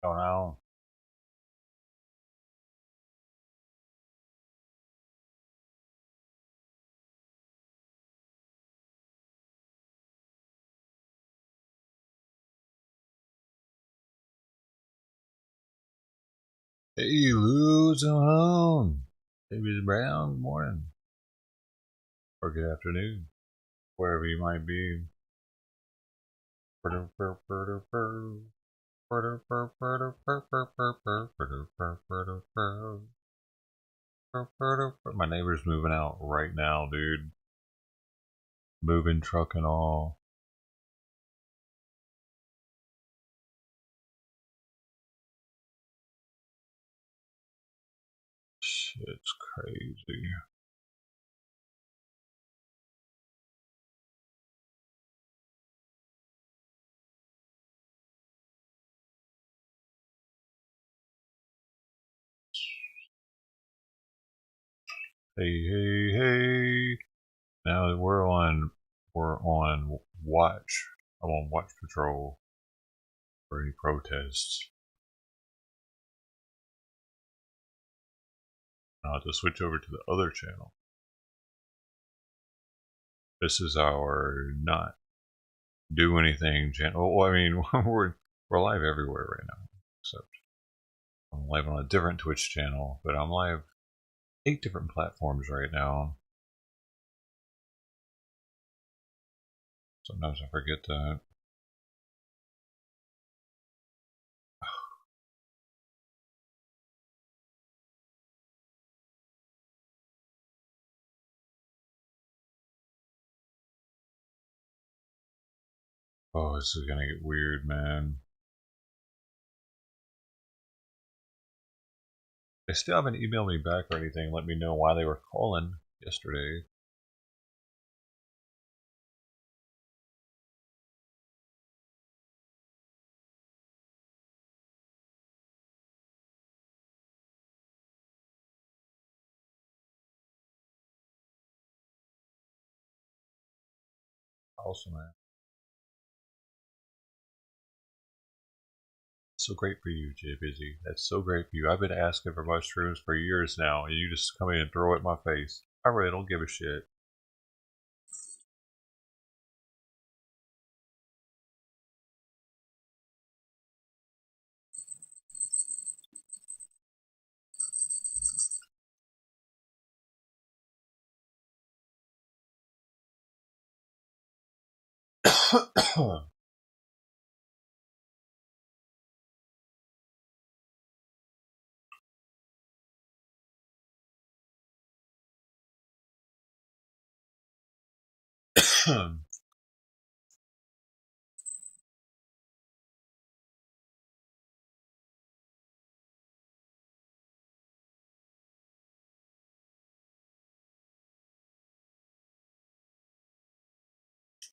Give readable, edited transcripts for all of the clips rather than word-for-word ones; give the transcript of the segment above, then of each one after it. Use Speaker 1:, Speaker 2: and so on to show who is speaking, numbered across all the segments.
Speaker 1: Oh no. Hey, Lou's home. Baby's Brown, good morning. Or good afternoon, wherever you might be. My neighbor's moving out right now, dude. Moving truck and all. Shit's crazy. Hey, hey, hey. Now that we're on watch. I'm on watch patrol for any protests. I'll have to switch over to the other channel. This is our not do anything channel. Well, I mean, we're live everywhere right now, except I'm live on a different Twitch channel, but I'm live 8 different platforms right now. Sometimes I forget that. Oh, this is gonna get weird, man. They still haven't emailed me back or anything, let me know why they were calling yesterday. Awesome, man. So great for you, Jay Busy. That's so great for you. I've been asking for mushrooms for years now, and you just come in and throw it in my face. I really don't give a shit.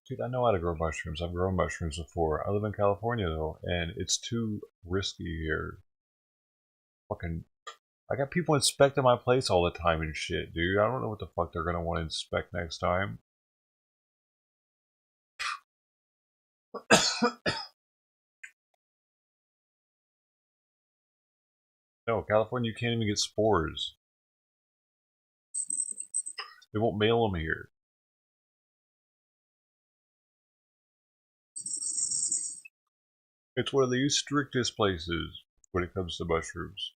Speaker 1: Dude, I know how to grow mushrooms. I've grown mushrooms before. I live in California though, and it's too risky here. Fucking, I got people inspecting my place all the time and shit, dude. I don't know what the fuck they're gonna want to inspect next time. No, California, you can't even get spores. They won't mail them here. It's one of the strictest places when it comes to mushrooms.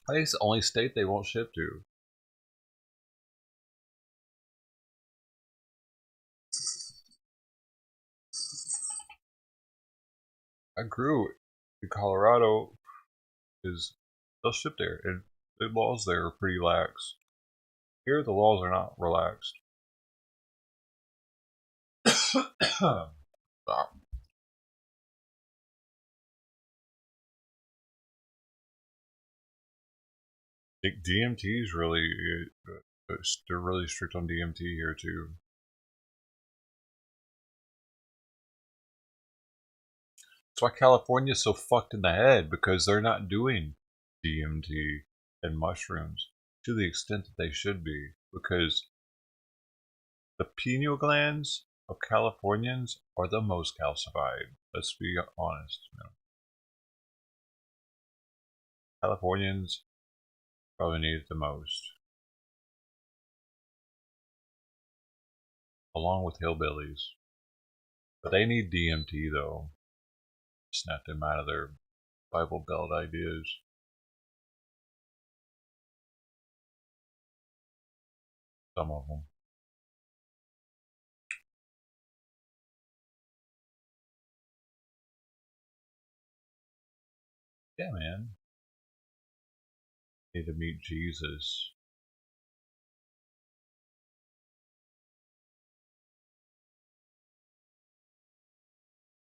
Speaker 1: I think it's the only state they won't ship to. I grew in Colorado is they'll ship there, and the laws there are pretty lax. Here, the laws are not relaxed. Stop. DMT is really they're really strict on DMT here too. That's why California's so fucked in the head because they're not doing DMT and mushrooms to the extent that they should be because the pineal glands of Californians are the most calcified. Let's be honest. You know. Californians probably need it the most, along with hillbillies. But they need DMT though. Snap them out of their Bible Belt ideas. Some of them. Yeah, man. Need to meet Jesus.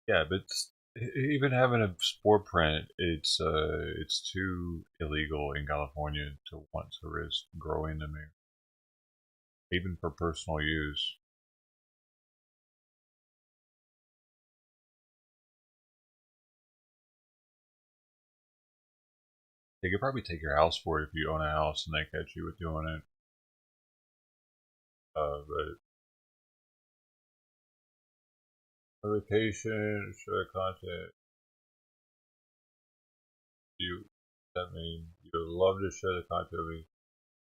Speaker 1: Yeah, but even having a spore print, it's too illegal in California to want to risk growing them here, even for personal use. They could probably take your house for it if you own a house and they catch you with doing it. But notification, share content. You that mean you would love to share the content with me.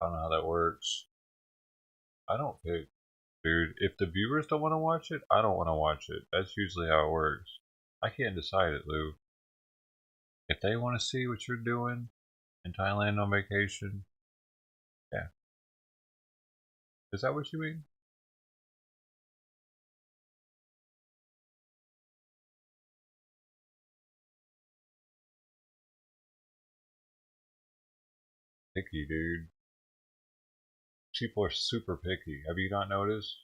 Speaker 1: I don't know how that works. I don't pick, dude. If the viewers don't want to watch it, I don't want to watch it. That's usually how it works. I can't decide it, Lou. If they want to see what you're doing in Thailand on vacation, yeah. Is that what you mean? Picky, dude. People are super picky. Have you not noticed?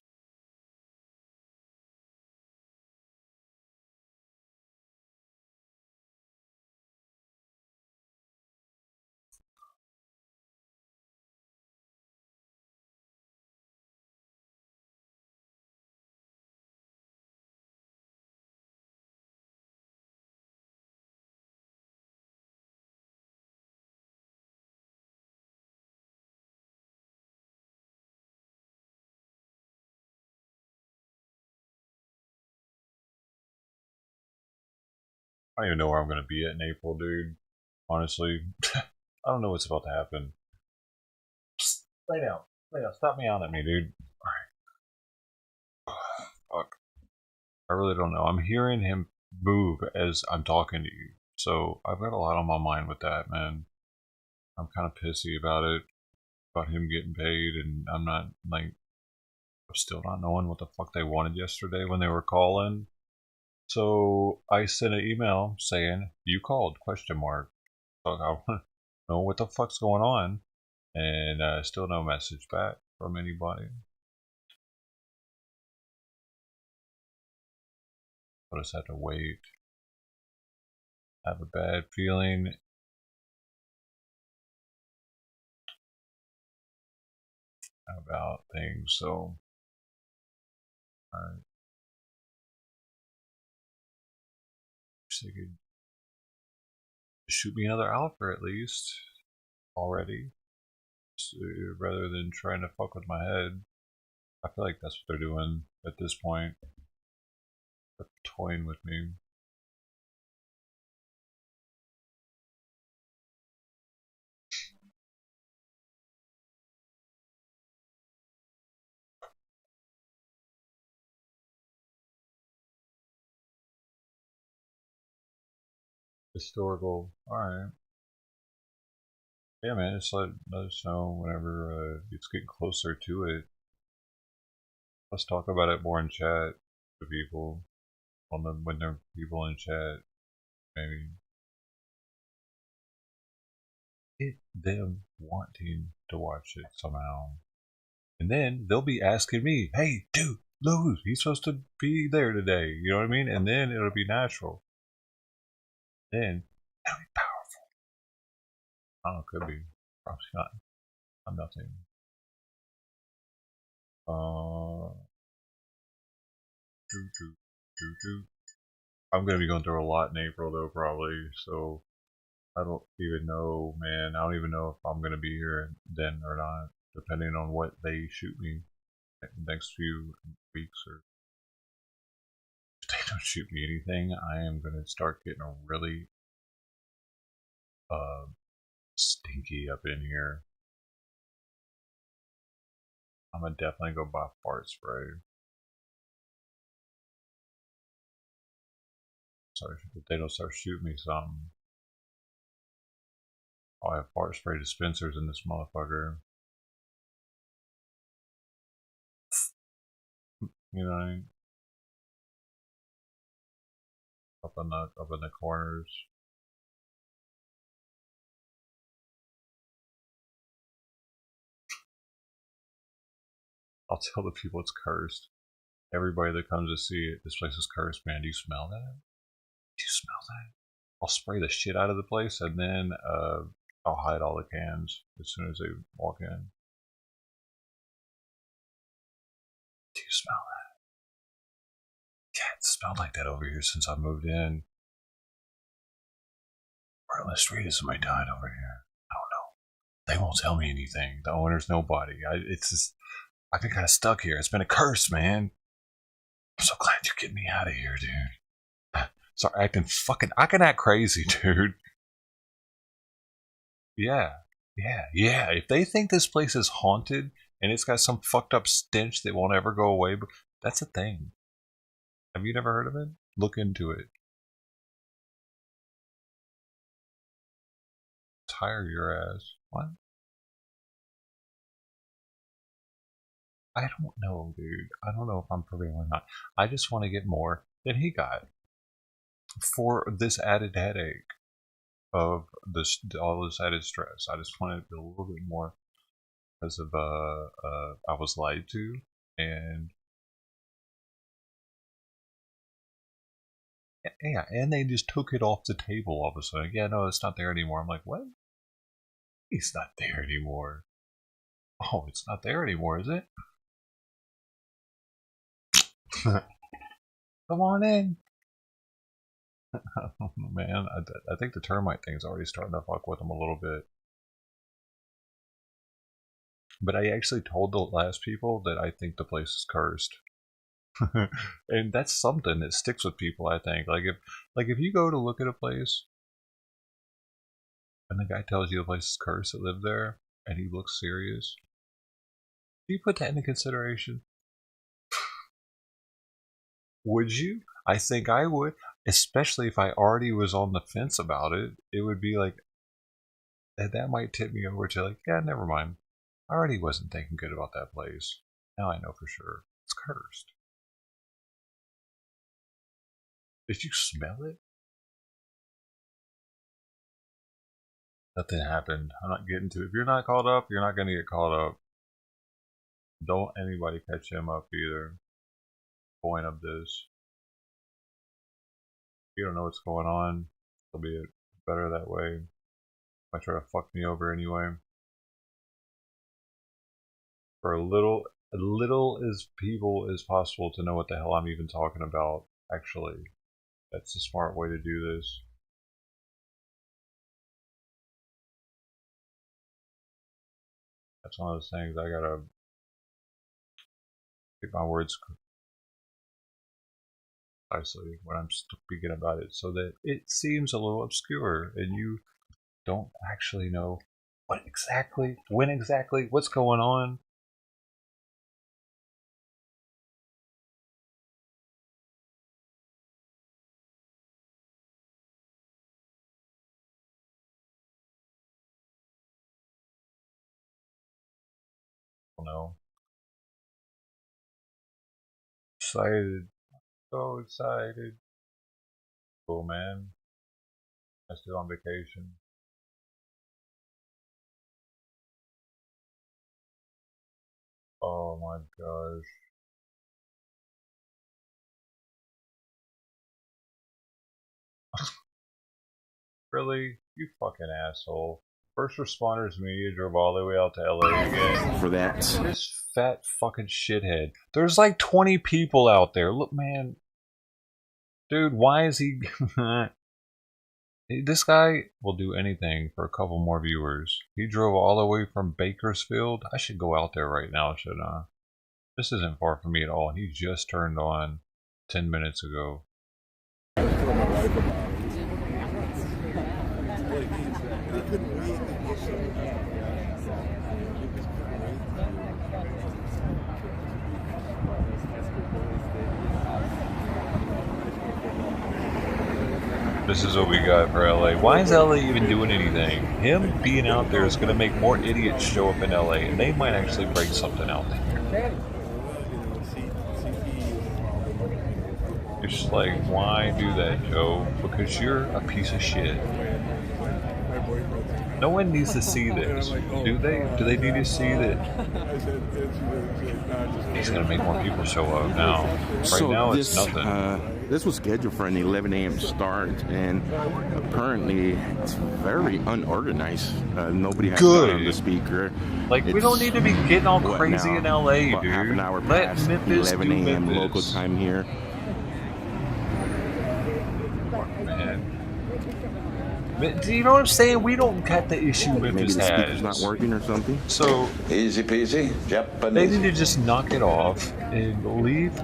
Speaker 1: I don't even know where I'm going to be at in April, dude. Honestly, I don't know what's about to happen. Psst, lay down. Lay down. Stop me on at me, dude. Alright. Fuck. I really don't know. I'm hearing him move as I'm talking to you. So I've got a lot on my mind with that, man. I'm kind of pissy about him getting paid, and I'm not like I'm still not knowing what the fuck they wanted yesterday when they were calling. So I sent an email saying you called question mark. So I want to know what the fuck's going on, and still no message back from anybody. I'll just have to wait. I have a bad feeling. about things. So, wish they could shoot me another alpha at least already, so, rather than trying to fuck with my head. I feel like that's what they're doing at this point. They're toying with me. Historical. Alright. Yeah, man, just let us know whenever it's getting closer to it. Let's talk about it more in chat to people. When there are people in chat, maybe. Them wanting to watch it somehow. And then they'll be asking me, hey, dude, Lou, he's supposed to be there today. You know what I mean? And then it'll be natural. Then it'll be powerful. I don't know, could be. Probably not. I'm nothing. I'm going to be going through a lot in April, though, probably. So I don't even know, man. I don't even know if I'm going to be here then or not, depending on what they shoot me next few weeks. Or if they don't shoot me anything, I am going to start getting really stinky up in here. I'm going to definitely go buy fart spray. Sorry, if they don't start shooting me something. I have fart spray dispensers in this motherfucker. You know what I mean? Up in the corners. I'll tell the people it's cursed. Everybody that comes to see it, this place is cursed, man. Do you smell that? Do you smell that? I'll spray the shit out of the place, and then I'll hide all the cans as soon as they walk in. Do you smell that? Yeah, it's smelled like that over here since I moved in. Where on the street is somebody died over here? I don't know. They won't tell me anything. The owner's nobody. It's just, I've been kind of stuck here. It's been a curse, man. I'm so glad you get me out of here, dude. Sorry, I can act crazy, dude. Yeah, yeah. If they think this place is haunted and it's got some fucked up stench that won't ever go away, but that's a thing. Have you never heard of it? Look into it. Tire your ass. What? I don't know, dude. I don't know if I'm for real or not. I just want to get more than he got for this added headache of this all this added stress. I just wanted a little bit more because of I was lied to, and yeah, and they just took it off the table all of a sudden. Yeah, no, it's not there anymore. I'm like, what? It's not there anymore. Oh, it's not there anymore, is it? Come on in. Man, I think the termite thing's already starting to fuck with them a little bit. But I actually told the last people that I think the place is cursed. And that's something that sticks with people, I think. Like if you go to look at a place and the guy tells you the place is cursed that lived there and he looks serious, do you put that into consideration? Would you? I think I would, especially if I already was on the fence about it. It would be like that might tip me over to like, yeah, never mind. I already wasn't thinking good about that place. Now I know for sure it's cursed. Did you smell it? Nothing happened. I'm not getting to it. If you're not caught up, you're not going to get caught up. Don't anybody catch him up either. Point of this. If you don't know what's going on, it'll be better that way. Might try to fuck me over anyway. for a little as people as possible to know what the hell I'm even talking about. Actually, that's the smart way to do this. That's one of those things I gotta keep my words precisely when I'm speaking about it, so that it seems a little obscure and you don't actually know what exactly, when exactly, what's going on. No. Excited. So excited. Cool, man. I'm still on vacation. Oh my gosh. Really? You fucking asshole. First responders media drove all the way out to LA again.
Speaker 2: For that.
Speaker 1: This fat fucking shithead. There's like 20 people out there. Look, man. Dude, why is he... This guy will do anything for a couple more viewers. He drove all the way from Bakersfield. I should go out there right now, shouldn't I? This isn't far from me at all. He just turned on 10 minutes ago. This is what we got for LA. Why is LA even doing anything? Him being out there is going to make more idiots show up in LA, and they might actually break something out there. It's just like, why do that, Joe? Because you're a piece of shit. No one needs to see this. Do they? Do they need to see that? He's going to make more people show up now. Right now, it's nothing.
Speaker 2: This was scheduled for an 11 a.m. start, and apparently it's very unorganized. Nobody has on the speaker.
Speaker 1: Like, we don't need to be getting all crazy in LA, dude.
Speaker 2: Half an hour
Speaker 1: Let
Speaker 2: past
Speaker 1: Memphis
Speaker 2: 11 a.m. local time here.
Speaker 1: Do you know what I'm saying? We don't got the issue Memphis
Speaker 2: Maybe the
Speaker 1: has.
Speaker 2: speaker's not working or something.
Speaker 1: So
Speaker 3: easy peasy, Japanese.
Speaker 1: They need to just knock it off and leave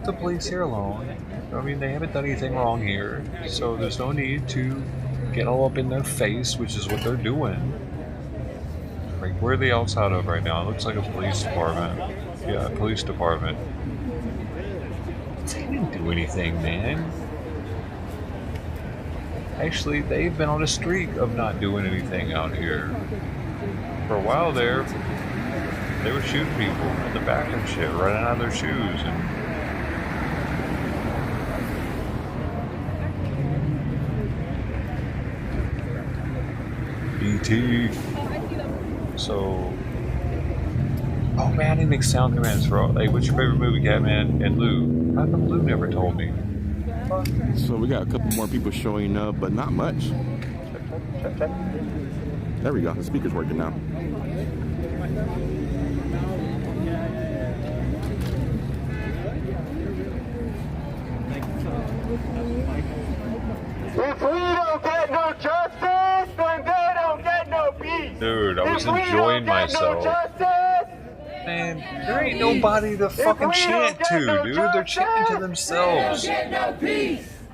Speaker 1: the police here alone. I mean, they haven't done anything wrong here, so there's no need to get all up in their face, which is what they're doing. Like, where are they outside of right now? It looks like a police department. Yeah, a police department. They didn't do anything, man. Actually, they've been on a streak of not doing anything out here. For a while there, they were shooting people in the back and shit, running out of their shoes. And E.T. So... Oh man, he makes sound commands for all... Hey, what's your favorite movie, Catman? And Lou. How come Lou never told me?
Speaker 2: So we got a couple more people showing up, but not much.
Speaker 1: Check.
Speaker 2: There we go. The speaker's working now.
Speaker 4: If we don't get no justice, then they don't get no peace.
Speaker 1: Dude, I was enjoying myself. Man, there ain't nobody to fucking chant to, dude. They're chanting to themselves.
Speaker 4: If we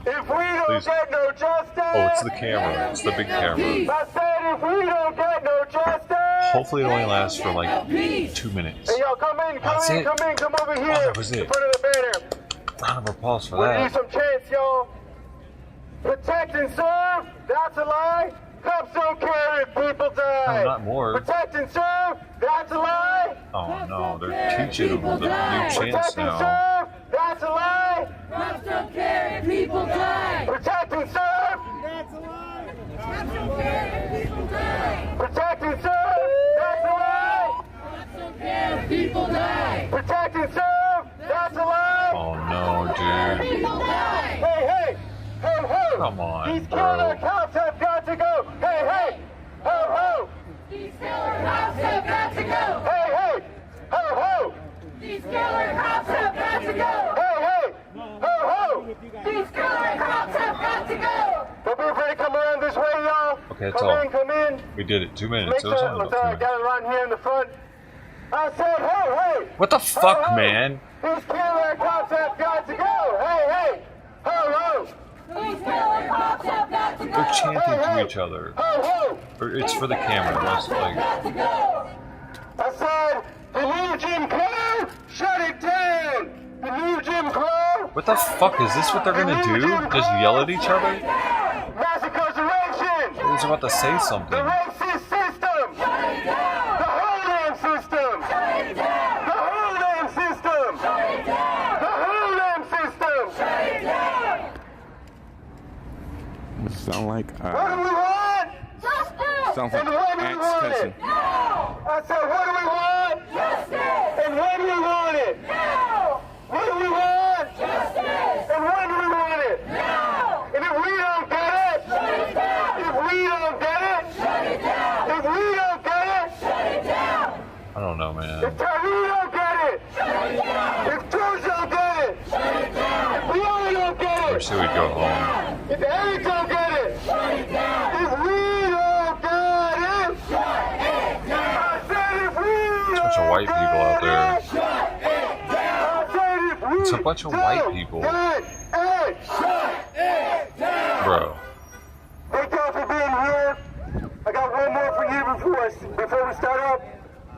Speaker 4: don't get no justice,
Speaker 1: oh, it's the camera. It's the big camera.
Speaker 4: I said if we don't get no justice.
Speaker 1: Hopefully it only lasts for like 2 minutes.
Speaker 4: Hey, y'all, come over here.
Speaker 1: Oh, that was it.
Speaker 4: In front of the banner.
Speaker 1: Round of applause for
Speaker 4: We
Speaker 1: that.
Speaker 4: need some chants, y'all. Protect and serve, that's a lie. Cops don't care if people die.
Speaker 1: No, not more.
Speaker 4: Protect and serve, that's a lie.
Speaker 1: Oh no, they're teaching them the new chants
Speaker 4: Protect and
Speaker 1: now.
Speaker 4: serve, that's a lie.
Speaker 5: Cops don't care if people die.
Speaker 4: Protect and serve,
Speaker 5: That's a lie. Cops don't care if people die.
Speaker 4: protect and serve, that's a lie.
Speaker 5: Cops don't care if people die.
Speaker 4: Protect and serve, that's a lie.
Speaker 1: Oh no, dude.
Speaker 5: People die.
Speaker 4: Hey, ho, ho.
Speaker 1: Come on,
Speaker 4: These
Speaker 1: bro.
Speaker 4: killer cops have got to go. Hey, ho, ho.
Speaker 5: These killer cops have got to go.
Speaker 4: Hey,
Speaker 5: These killer cops have got to go!
Speaker 4: Hey, hey! Ho, ho!
Speaker 5: These killer cops have got to go!
Speaker 4: Don't be afraid to come around this way, y'all.
Speaker 1: Okay, that's
Speaker 4: come
Speaker 1: all.
Speaker 4: in, come in.
Speaker 1: We did it. 2 minutes.
Speaker 4: Make
Speaker 1: It was
Speaker 4: sure,
Speaker 1: only
Speaker 4: let's
Speaker 1: about 2 minutes.
Speaker 4: gather around here in the front. I said, hey, hey!
Speaker 1: What the fuck,
Speaker 4: Ho, ho.
Speaker 1: man?
Speaker 4: These killer cops have got to go! Hey, hey! Ho, ho!
Speaker 5: These killer cops have got to go!
Speaker 1: They're chanting
Speaker 4: Hey,
Speaker 1: to
Speaker 4: hey.
Speaker 1: each other.
Speaker 4: Ho, ho!
Speaker 1: Or it's for the camera. It's like,
Speaker 5: Got to go!
Speaker 4: I said, the new Jim Crow, shut it down! The new Jim Crow!
Speaker 1: what the fuck is this? What they're gonna do? Just yell at each other?
Speaker 4: Mass incarceration!
Speaker 1: He was about to say
Speaker 4: The
Speaker 1: something.
Speaker 4: racist system!
Speaker 5: Shut it down!
Speaker 4: The whole damn system!
Speaker 5: Shut it down!
Speaker 4: The whole damn system!
Speaker 5: Shut it down!
Speaker 4: The whole damn system!
Speaker 5: Shut it down!
Speaker 2: It sound like
Speaker 4: What do we want?
Speaker 5: Justice!
Speaker 2: sounds
Speaker 4: And
Speaker 2: like
Speaker 4: when do we
Speaker 2: ants
Speaker 4: want
Speaker 2: cussing.
Speaker 4: it?
Speaker 5: Now!
Speaker 4: I said, what do we want?
Speaker 5: Justice!
Speaker 4: And when do we want it?
Speaker 5: Now!
Speaker 4: What do we want?
Speaker 5: Justice!
Speaker 4: And when do we want it?
Speaker 5: Now!
Speaker 4: And if we don't get it,
Speaker 5: Shut it down!
Speaker 4: if we don't get it,
Speaker 5: Shut it down!
Speaker 4: if we don't get it,
Speaker 5: Shut it down!
Speaker 1: I don't know,
Speaker 4: if
Speaker 1: man.
Speaker 4: Tyre don't get it,
Speaker 5: Shut it down!
Speaker 4: if George don't get it,
Speaker 5: Shut it down!
Speaker 4: if Leon don't get
Speaker 1: I
Speaker 4: it,
Speaker 1: wish they would go home.
Speaker 4: if Eric don't get it,
Speaker 5: Shut it down!
Speaker 4: if we don't get it,
Speaker 5: Shut it down!
Speaker 4: I said if we
Speaker 1: Bunch of white people out there.
Speaker 5: Shut it down!
Speaker 4: I said if we
Speaker 1: It's a bunch of white people.
Speaker 4: get it.
Speaker 5: Shut it down!
Speaker 1: Bro.
Speaker 4: Thank y'all for being here. I got one more for you before we start up.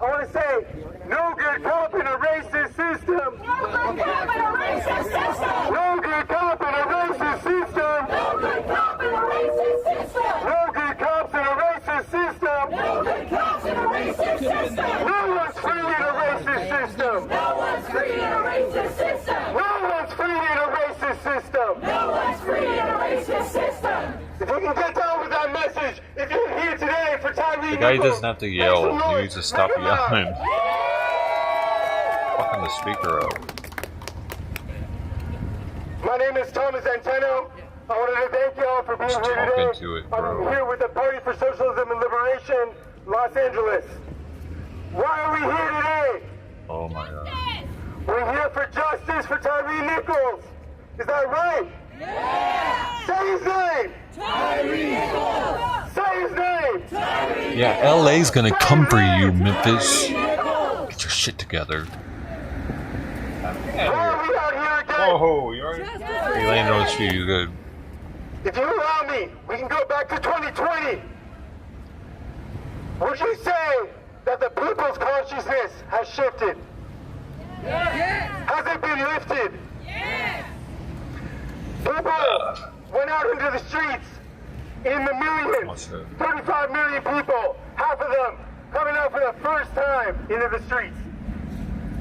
Speaker 4: I want to say, no good cop in a racist system.
Speaker 5: No good cop in a racist system!
Speaker 4: No good cop in a racist system.
Speaker 5: No good cop in a racist system!
Speaker 4: No good cops in a racist system.
Speaker 5: No good cops in a racist system!
Speaker 4: No one's free in a racist system.
Speaker 5: No one's free in a racist system!
Speaker 4: No one's free in a racist system.
Speaker 5: No one's free in a racist system!
Speaker 4: If you can get down with that message, if you're here today for Tyre
Speaker 1: The guy
Speaker 4: Nichols,
Speaker 1: doesn't have to
Speaker 4: make
Speaker 1: yell.
Speaker 4: some
Speaker 1: He
Speaker 4: noise.
Speaker 1: needs to stop
Speaker 4: Let him out.
Speaker 1: yelling. Fucking the speaker up.
Speaker 4: My name is Thomas Anteno. I wanted to thank y'all for being
Speaker 1: Just
Speaker 4: here
Speaker 1: talk
Speaker 4: today.
Speaker 1: into it, bro.
Speaker 4: I'm here with the Party for Socialism and Liberation, Los Angeles. Why are we here today?
Speaker 1: Oh my god.
Speaker 4: We're here for justice for Tyre Nichols. Is that right?
Speaker 5: Yeah!
Speaker 4: Say his name. Say his name.
Speaker 1: Yeah, LA's gonna come for you, Memphis. Get your shit together.
Speaker 4: Why are we out here again?
Speaker 1: Oh, you already? He landed on his feet. He's good.
Speaker 4: If you allow me, we can go back to 2020. Would you say that the people's consciousness has shifted? Has it been lifted? People went out into the streets in the millions. 35 million people, half of them coming out for the first time into the streets.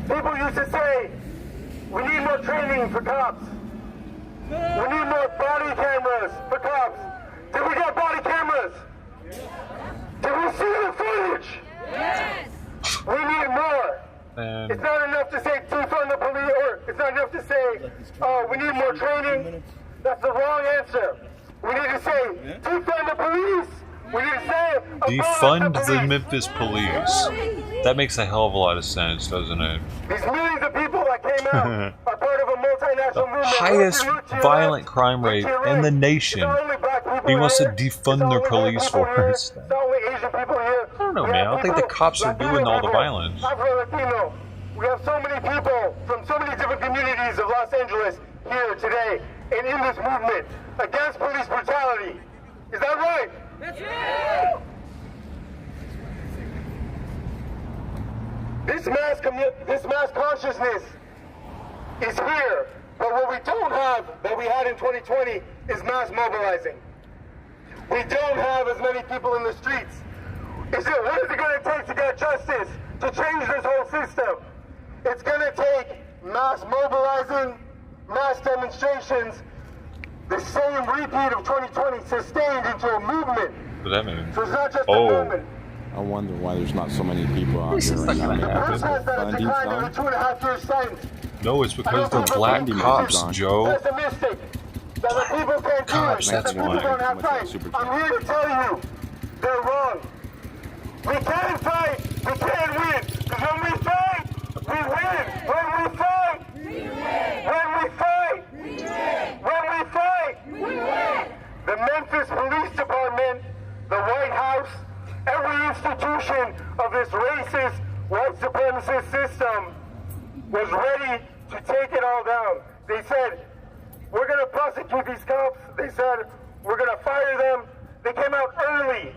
Speaker 4: People used to say, we need more training for cops. We need more body cameras for cops. Did we get body cameras? Did we see the footage? We need more.
Speaker 1: And
Speaker 4: It's not enough to say defund the police, or it's not enough to say, we need more training. That's the wrong answer. We need to say, defund the police. We need to say,
Speaker 1: defund
Speaker 4: abolish
Speaker 1: the Memphis Police. That makes a hell of a lot of sense, doesn't it?
Speaker 4: These millions of people that came out are part of a multinational movement.
Speaker 1: Highest
Speaker 4: Look to your
Speaker 1: violent
Speaker 4: left,
Speaker 1: crime
Speaker 4: look
Speaker 1: rate
Speaker 4: to your
Speaker 1: in
Speaker 4: right.
Speaker 1: the
Speaker 4: It's
Speaker 1: nation.
Speaker 4: not only black people
Speaker 1: He wants to
Speaker 4: here.
Speaker 1: defund
Speaker 4: It's
Speaker 1: their
Speaker 4: not only
Speaker 1: police
Speaker 4: white people here.
Speaker 1: force.
Speaker 4: It's not only Asian people here.
Speaker 1: I don't know,
Speaker 4: We
Speaker 1: man.
Speaker 4: have
Speaker 1: I don't think the
Speaker 4: people,
Speaker 1: cops are
Speaker 4: Latino
Speaker 1: doing all the
Speaker 4: people,
Speaker 1: violence.
Speaker 4: Afro-Latino. We have so many people from so many different communities of Los Angeles here today and in this movement against police brutality. Is that right? This mass consciousness is here, but what we don't have that we had in 2020 is mass mobilizing. We don't have as many people in the streets. What is it going to take to get justice, to change this whole system? It's going to take mass mobilizing, mass demonstrations, the same repeat of 2020 sustained into a movement.
Speaker 1: What does that mean?
Speaker 4: So it's not just a
Speaker 1: Oh.
Speaker 4: movement.
Speaker 2: I wonder why there's not so many people out
Speaker 1: This
Speaker 2: here
Speaker 1: is
Speaker 2: right
Speaker 1: not
Speaker 2: now.
Speaker 1: gonna happen.
Speaker 4: Protest that has
Speaker 2: Funding's
Speaker 4: declined in
Speaker 2: gone.
Speaker 4: the 2.5 years since.
Speaker 1: No, it's because they're black cops, Joe.
Speaker 4: Pessimistic. That the people can't do
Speaker 1: Cops,
Speaker 4: it. That
Speaker 1: that's
Speaker 4: the people
Speaker 1: why.
Speaker 4: don't have fight.
Speaker 2: Super
Speaker 4: I'm here to tell you, they're wrong. We can fight. We can win. Because when we fight, we win. When institution of this racist, white supremacist system was ready to take it all down. They said, we're going to prosecute these cops. They said, we're going to fire them. They came out early.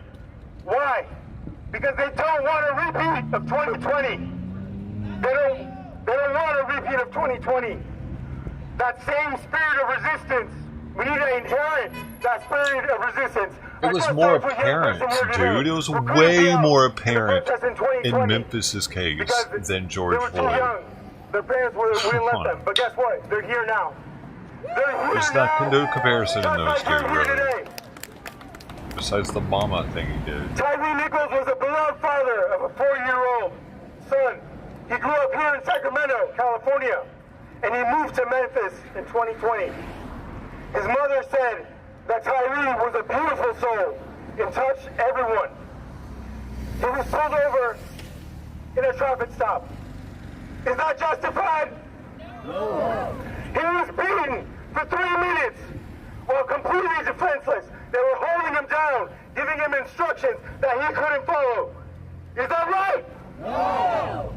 Speaker 4: Why? Because they don't want a repeat of 2020. They don't want a repeat of 2020. That same spirit of resistance, we need to inherit that spirit of resistance.
Speaker 1: It was more apparent, dude. It was way more apparent in Memphis's case than George Floyd.
Speaker 4: Their parents wouldn't let them. But guess what? They're here now.
Speaker 1: There's no comparison in those two, really. Besides the mama thing he did.
Speaker 4: Tyre Nichols was a beloved father of a 4-year-old son. He grew up here in Sacramento, California, and he moved to Memphis in 2020. His mother said that Tyre was a beautiful soul and touched everyone. He was pulled over in a traffic stop. Is that justified? No. He was beaten for 3 minutes while completely defenseless. They were holding him down, giving him instructions that he couldn't follow. Is that right? No.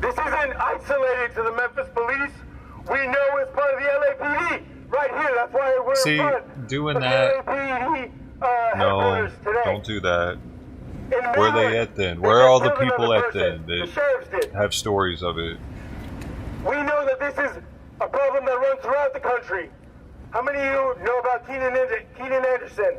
Speaker 4: This isn't isolated to the Memphis Police. We know it's part of the LAPD. Right here, that's why we're in front
Speaker 1: doing
Speaker 4: of
Speaker 1: that.
Speaker 4: the LAPD
Speaker 1: No,
Speaker 4: today.
Speaker 1: don't do that. Where are they at then? Where are all the people at then that have stories of it?
Speaker 4: We know that this is a problem that runs throughout the country. How many of you know about Keenan Anderson?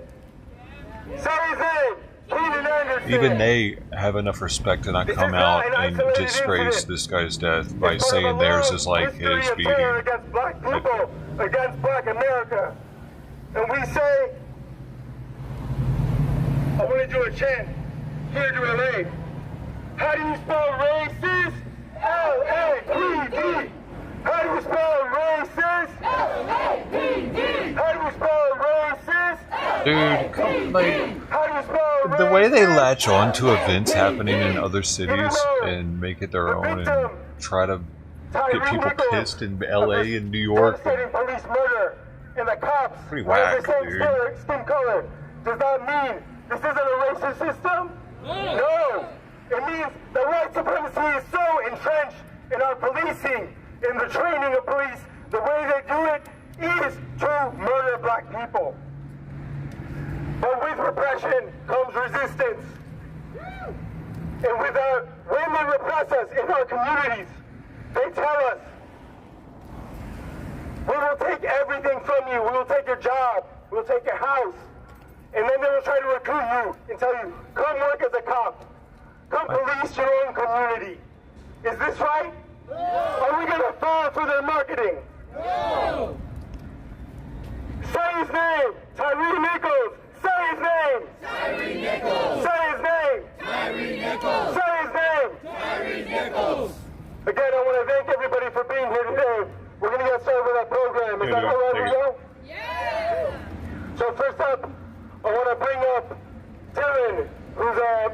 Speaker 4: Say his name, Keenan Anderson.
Speaker 1: Even they have enough respect to not come out and disgrace this guy's death by saying theirs is like his beating.
Speaker 4: Against black people, against black America. And we say, I want to do a chant here to LA. How do you spell racist? L-A-P-D. How do you spell racist? L-A-P-D. How do you spell racist?
Speaker 1: Dude, like,
Speaker 4: how do you spell racist?
Speaker 1: the way they latch on to events happening in other cities and make it their own and try to get people pissed in LA and New York.
Speaker 4: Police murder and the cops
Speaker 1: pretty whack,
Speaker 4: dude. Skin color. Does that mean this isn't a racist system? No. It means that white supremacy is so entrenched in our policing, in the training of police. The way they do it is to murder black people. But with repression comes resistance. And when they repress us in our communities, they tell us, we will take everything from you. We will take your job. We will take your house. And then they will try to recruit you and tell you, come work as a cop. Come police your own community. Is this right? No. Are we going to fall for their marketing? No. Say his name. Tyre Nichols. Say his name.
Speaker 5: Tyre Nichols.
Speaker 4: Say his name.
Speaker 5: Tyre Nichols.
Speaker 4: Say his name.
Speaker 5: Tyre Nichols.
Speaker 4: Again, I want to thank everybody for being here today. We're going to get started with our program. Is that all right, Leo?
Speaker 5: Yeah.
Speaker 4: So first up, I want to bring up Dylan, who's a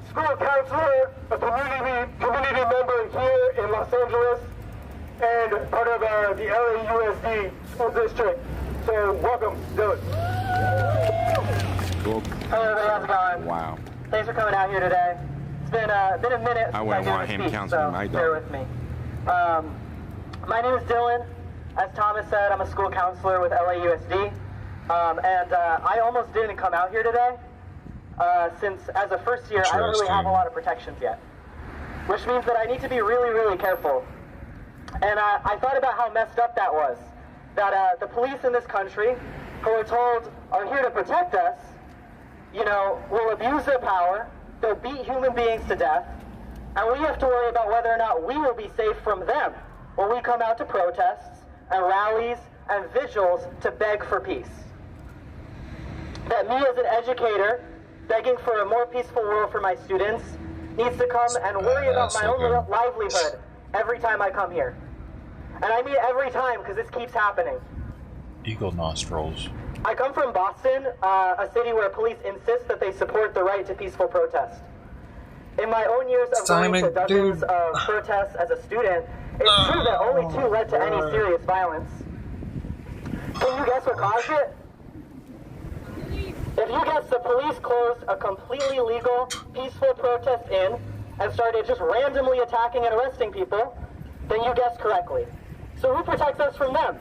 Speaker 4: school counselor, a community member here in Los Angeles, and part of the LAUSD school district. So welcome, Dylan.
Speaker 2: Cool.
Speaker 6: Hello, everybody. How's it going?
Speaker 2: Wow.
Speaker 6: Thanks for coming out here today. It's been a minute since
Speaker 2: I wouldn't want him counseling my
Speaker 6: bear
Speaker 2: dog.
Speaker 6: with me. My name is Dylan. As Thomas said, I'm a school counselor with LAUSD. I almost didn't come out here today, since as a first year, I don't really have a lot of protections yet. Which means that I need to be really, really careful. And I thought about how messed up that was. That the police in this country, who are told are here to protect us, will abuse their power, they'll beat human beings to death, and we have to worry about whether or not we will be safe from them when we come out to protests and rallies and vigils to beg for peace. That me as an educator, begging for a more peaceful world for my students, needs to come and worry about my own livelihood every time I come here. And I mean every time, because this keeps happening.
Speaker 1: Eagle nostrils.
Speaker 6: I come from Boston, a city where police insist that they support the right to peaceful protest. In my own years of going to dozens of protests as a student, it's true that only 2 led to any serious violence. Can you guess what caused it? If you guessed the police closed a completely legal, peaceful protest in and started just randomly attacking and arresting people, then you guessed correctly. So who protects us from them?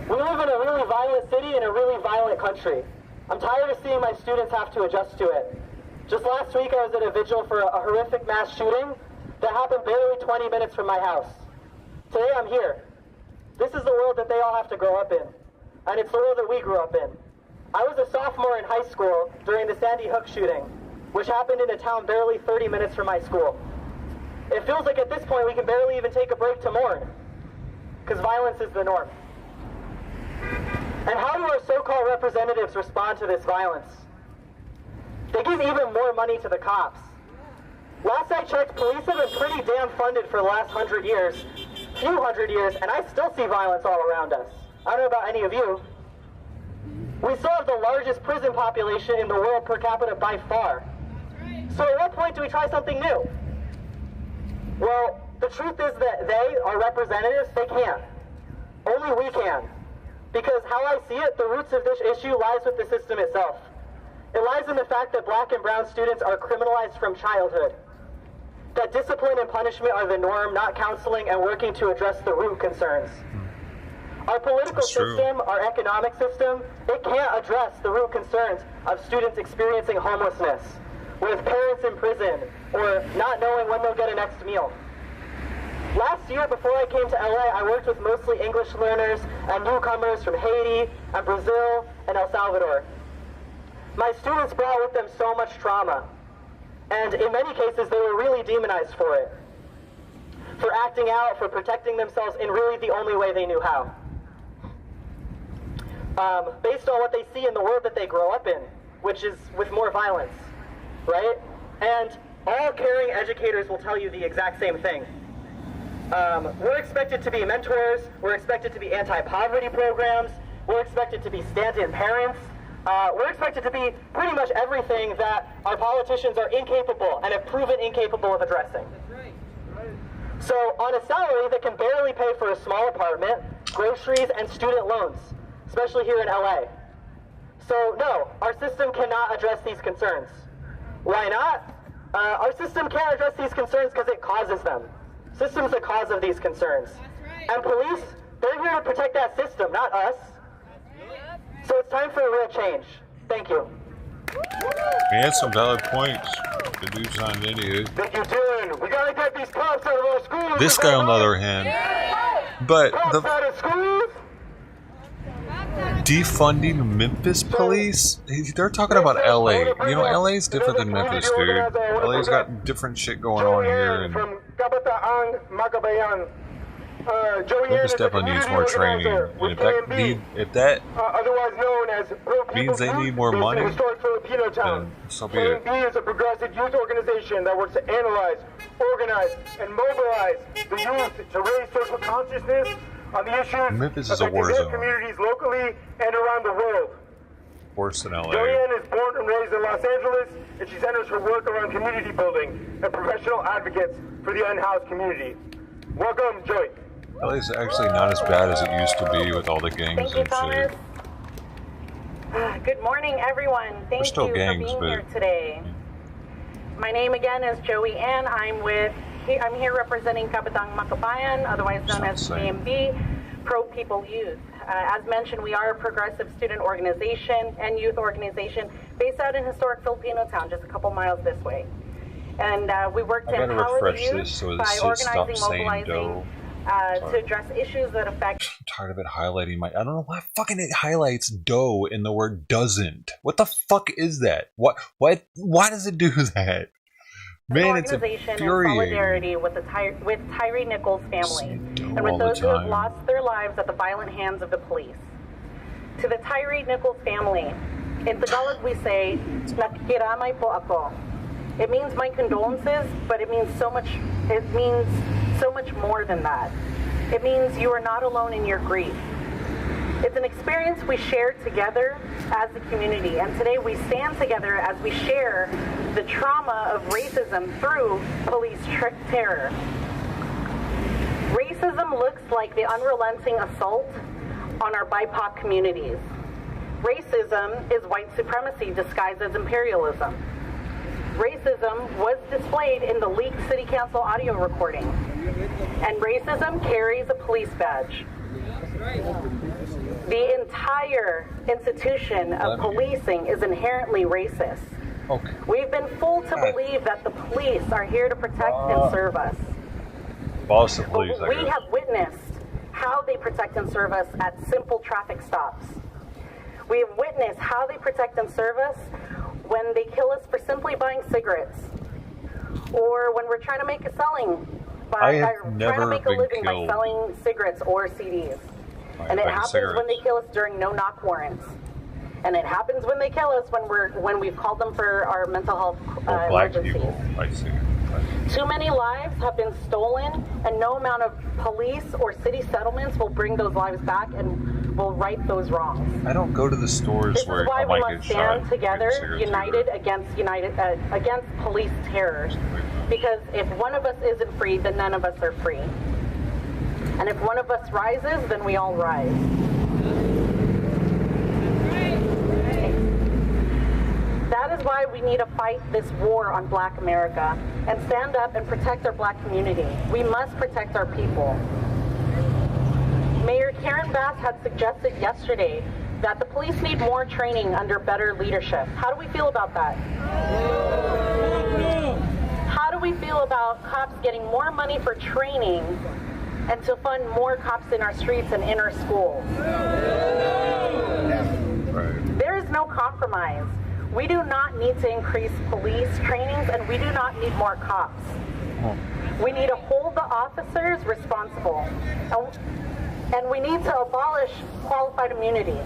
Speaker 6: We live in a really violent city in a really violent country. I'm tired of seeing my students have to adjust to it. Just last week I was at a vigil for a horrific mass shooting that happened barely 20 minutes from my house. Today I'm here. This is the world that they all have to grow up in. And it's the world that we grew up in. I was a sophomore in high school during the Sandy Hook shooting, which happened in a town barely 30 minutes from my school. It feels like at this point we can barely even take a break to mourn, because violence is the norm. And how do our so-called representatives respond to this violence? They give even more money to the cops. Last I checked, police have been pretty damn funded for the last few hundred years, and I still see violence all around us. I don't know about any of you. We still have the largest prison population in the world per capita by far. So at what point do we try something new? Well, the truth is that they, our representatives, they can't. Only we can. Because how I see it, the roots of this issue lies with the system itself. It lies in the fact that black and brown students are criminalized from childhood. That discipline and punishment are the norm, not counseling and working to address the root concerns. Our political system, our economic system, it can't address the root concerns of students experiencing homelessness, with parents in prison, or not knowing when they'll get a next meal. Last year, before I came to LA, I worked with mostly English learners and newcomers from Haiti and Brazil and El Salvador. My students brought with them so much trauma, and in many cases, they were really demonized for it, for acting out, for protecting themselves in really the only way they knew how. Based on what they see in the world that they grow up in, which is with more violence, right? And all caring educators will tell you the exact same thing. We're expected to be mentors, we're expected to be anti-poverty programs, we're expected to be stand-in parents, we're expected to be pretty much everything that our politicians are incapable and have proven incapable of addressing. So on a salary that can barely pay for a small apartment, groceries, and student loans, especially here in LA. So no, our system cannot address these concerns. Why not? Our system can't address these concerns because it causes them. System's the cause of these concerns. And police, they're here to protect that system, not us. So it's time for a real change. Thank you.
Speaker 1: He had some valid points. The dude's not an idiot.
Speaker 4: Thank you, Dylan. We gotta get these cops out of our schools.
Speaker 1: This guy, on the other hand, but the
Speaker 4: out of schools.
Speaker 1: defunding Memphis Police, they're talking about LA. You know, LA's different than Memphis, dude. LA's got different shit going on here, and Memphis definitely needs more training. And if that
Speaker 4: otherwise known as
Speaker 1: means they need more money, then so be it.
Speaker 4: B is a progressive youth organization that works to analyze, organize, and mobilize the youth to raise social consciousness on the issues
Speaker 1: Memphis is a war
Speaker 4: their
Speaker 1: zone.
Speaker 4: communities locally and around the world.
Speaker 1: Worse than LA.
Speaker 4: Joanne is born and raised in Los Angeles, and she centers her work around community building and professional advocates for the unhoused community. Welcome, Joy.
Speaker 1: LA's actually not as bad as it used to be with all the gangs and shit.
Speaker 7: Good morning, everyone. Thank you
Speaker 1: still
Speaker 7: for
Speaker 1: gangs,
Speaker 7: being
Speaker 1: but-
Speaker 7: here today. My name again is Joey Ann. I'm here representing Kapitang Makabayan, otherwise known as PMB, Pro People Youth. As mentioned, we are a progressive student organization and youth organization based out in historic Filipino town, just a couple miles this way. And we work to empower the youth by organizing, mobilizing, to address issues that affect.
Speaker 1: I'm tired of it highlighting my. I don't know why fucking it highlights dough in the word doesn't. What the fuck is that? What? Why does it do that? Man, it's
Speaker 7: organization in
Speaker 1: infuriating.
Speaker 7: solidarity with Tyre Nichols' family and with those who have lost their lives at the violent hands of the police. To the Tyre Nichols family, in Tagalog we say, "Nakikiramay po ako." It means my condolences, but it means so much. It means so much more than that. It means you are not alone in your grief. It's an experience we share together as a community, and today we stand together as we share the trauma of racism through police terror. Racism looks like the unrelenting assault on our BIPOC communities. Racism is white supremacy disguised as imperialism. Racism was displayed in the leaked City Council audio recording. And racism carries a police badge. The entire institution of policing is inherently racist.
Speaker 1: Okay.
Speaker 7: We've been fooled to believe that the police are here to protect and serve us.
Speaker 1: Boss of police,
Speaker 7: But we have witnessed how they protect and serve us at simple traffic stops. We have witnessed how they protect and serve us when they kill us for simply buying cigarettes, or when we're trying to make a living by selling cigarettes or CDs. And it happens when they kill us during no-knock warrants. And it happens when they kill us when we've called them for our mental health emergencies.
Speaker 1: People, I see.
Speaker 7: Too many lives have been stolen, and no amount of police or city settlements will bring those lives back and will right those wrongs.
Speaker 1: I don't go to the stores
Speaker 7: This
Speaker 1: where
Speaker 7: is why
Speaker 1: I
Speaker 7: we
Speaker 1: might
Speaker 7: must
Speaker 1: get
Speaker 7: stand
Speaker 1: shot.
Speaker 7: together, united against police terror. Because if one of us isn't free, then none of us are free. And if one of us rises, then we all rise. That is why we need to fight this war on Black America and stand up and protect our Black community. We must protect our people. Mayor Karen Bass had suggested yesterday that the police need more training under better leadership. How do we feel about that? How do we feel about cops getting more money for training and to fund more cops in our streets and in our schools?
Speaker 1: Right.
Speaker 7: There is no compromise. We do not need to increase police trainings, and we do not need more cops. We need to hold the officers responsible. And we need to abolish qualified immunity.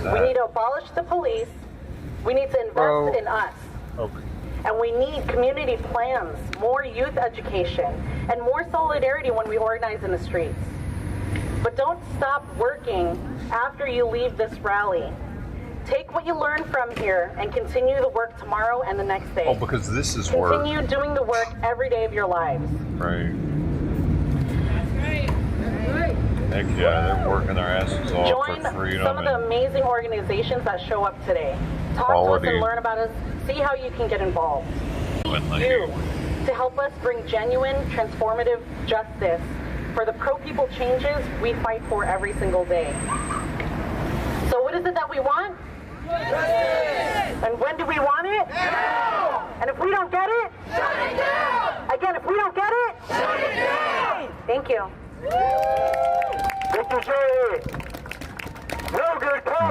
Speaker 7: We need to abolish the police. We need to invest in us.
Speaker 1: Okay.
Speaker 7: And we need community plans, more youth education, and more solidarity when we organize in the streets. But don't stop working after you leave this rally. Take what you learned from here and continue the work tomorrow and the next day.
Speaker 1: Oh, because this is work.
Speaker 7: Continue doing the work every day of your lives.
Speaker 1: Right. Heck yeah, they're working their asses off
Speaker 7: Join
Speaker 1: for freedom.
Speaker 7: some of the amazing organizations that show up today. Talk to us and learn about us. See how you can get involved. You, to help us bring genuine, transformative justice for the pro-people changes we fight for every single day. So what is it that we want? Justice! And when do we want it? Now! And if we don't get it? Shut it down! Again, if we don't get it? Shut it down! Thank you.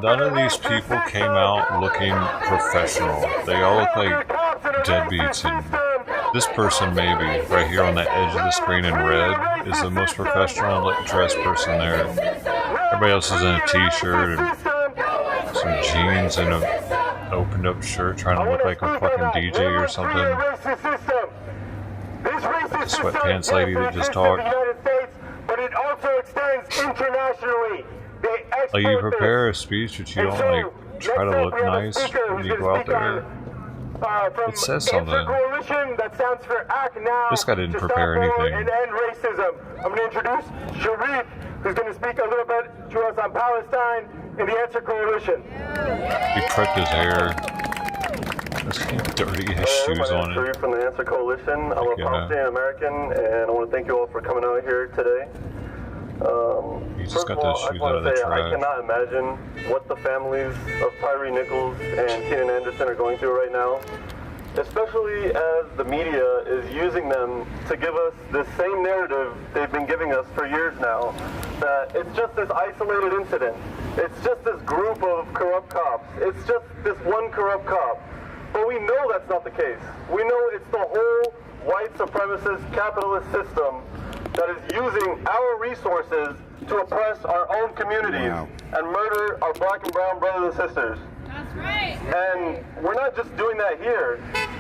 Speaker 1: None of these people came out looking professional. They all look like deadbeats, and this person maybe, right here on the edge of the screen in red, is the most professional dressed person there. Everybody else is in a t-shirt and some jeans and an opened up shirt trying to look like a fucking DJ or something. The sweatpants lady that just talked.
Speaker 4: But it also extends internationally.
Speaker 1: Like you prepare a speech, but you don't like try to look nice when you go out there. It says something. This guy didn't prepare anything.
Speaker 4: And end racism. I'm going to introduce Sharif, who's going to speak a little bit to us on Palestine and the Answer Coalition.
Speaker 1: He prepped his hair. Those dirty ass shoes on it.
Speaker 8: Sharif from the Answer Coalition. I'm a Palestinian American, and I want to thank you all for coming out here today.
Speaker 1: He just got those shoes out of the trash.
Speaker 8: I cannot imagine what the families of Tyre Nichols and Keenan Anderson are going through right now, especially as the media is using them to give us this same narrative they've been giving us for years now, that it's just this isolated incident. It's just this group of corrupt cops. It's just this one corrupt cop. But we know that's not the case. We know it's the whole white supremacist capitalist system that is using our resources to oppress our own communities and murder our black and brown brothers and sisters.
Speaker 5: That's right.
Speaker 8: And we're not just doing that here.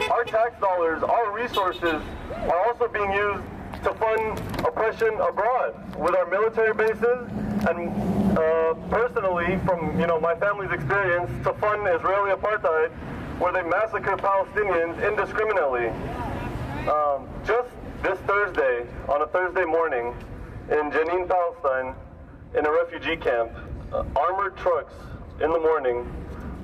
Speaker 8: Our tax dollars, our resources are also being used to fund oppression abroad with our military bases and personally, from my family's experience, to fund Israeli apartheid, where they massacre Palestinians indiscriminately. Just this Thursday, on a Thursday morning, in Jenin, Palestine, in a refugee camp, armored trucks in the morning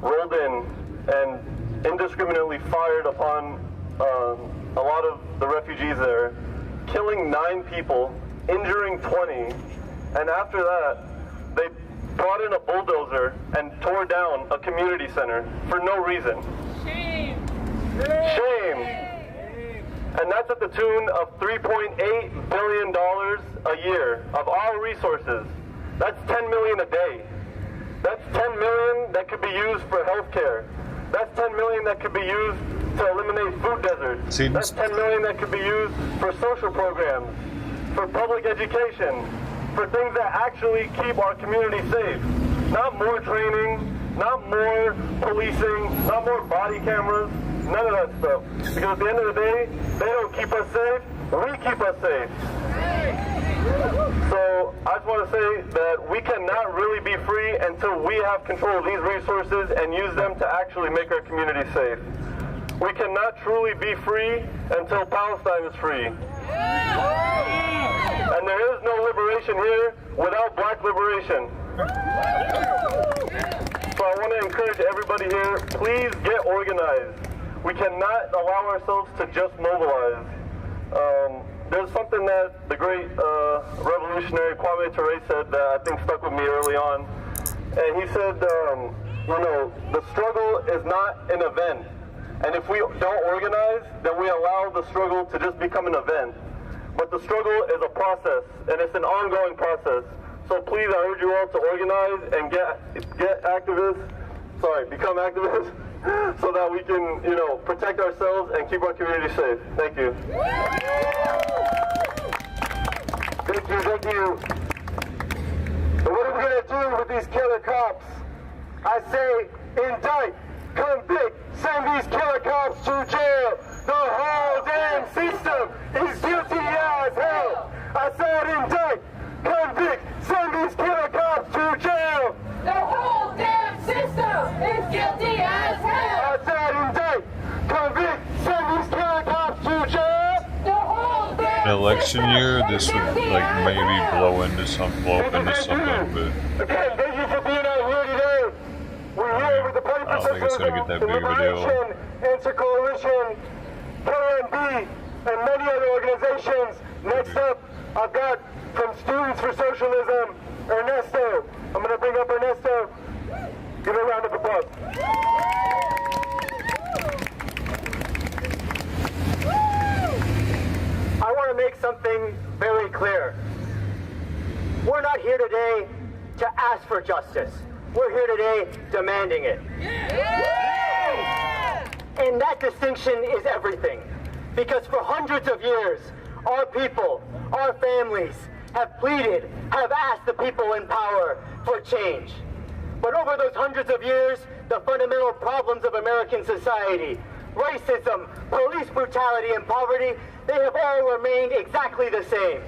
Speaker 8: rolled in and indiscriminately fired upon a lot of the refugees there, killing 9 people, injuring 20, and after that, they brought in a bulldozer and tore down a community center for no reason. Shame! Shame! And that's at the tune of $3.8 billion a year of our resources. That's $10 million a day. That's $10 million that could be used for healthcare. That's $10 million that could be used to eliminate food deserts. That's $10 million that could be used for social programs, for public education, for things that actually keep our community safe. Not more training, not more policing, not more body cameras, none of that stuff. Because at the end of the day, they don't keep us safe, we keep us safe. So I just want to say that we cannot really be free until we have control of these resources and use them to actually make our community safe. We cannot truly be free until Palestine is free. And there is no liberation here without black liberation. So I want to encourage everybody here, please get organized. We cannot allow ourselves to just mobilize. There's something that the great revolutionary Kwame Ture said that I think stuck with me early on. And he said, you know, the struggle is not an event. And if we don't organize, then we allow the struggle to just become an event. But the struggle is a process, and it's an ongoing process. So please, I urge you all to organize and get activists, become activists, so that we can, you know, protect ourselves and keep our community safe. Thank you.
Speaker 4: Thank you, thank you. And what are we going to do with these killer cops? I say, indict, convict, send these killer cops to jail. The whole damn system is guilty as hell. I said, indict, convict, send these killer cops to jail.
Speaker 5: The whole damn system is guilty as hell.
Speaker 4: I said, indict, convict, send these killer cops to jail.
Speaker 5: The whole damn
Speaker 1: Election year, this would like maybe blow up into something, but
Speaker 4: Again, thank you for being out here today. We're here with the party
Speaker 1: I don't think it's gonna get that big of a deal.
Speaker 4: Liberation, Answer Coalition, KMB, and many other organizations. Next up, I've got from Students for Socialism, Ernesto. I'm going to bring up Ernesto. Give a round of applause.
Speaker 6: I want to make something very clear. We're not here today to ask for justice. We're here today demanding it. And that distinction is everything. Because for hundreds of years, our people, our families have pleaded, have asked the people in power for change. But over those hundreds of years, the fundamental problems of American society, racism, police brutality, and poverty, they have all remained exactly the same.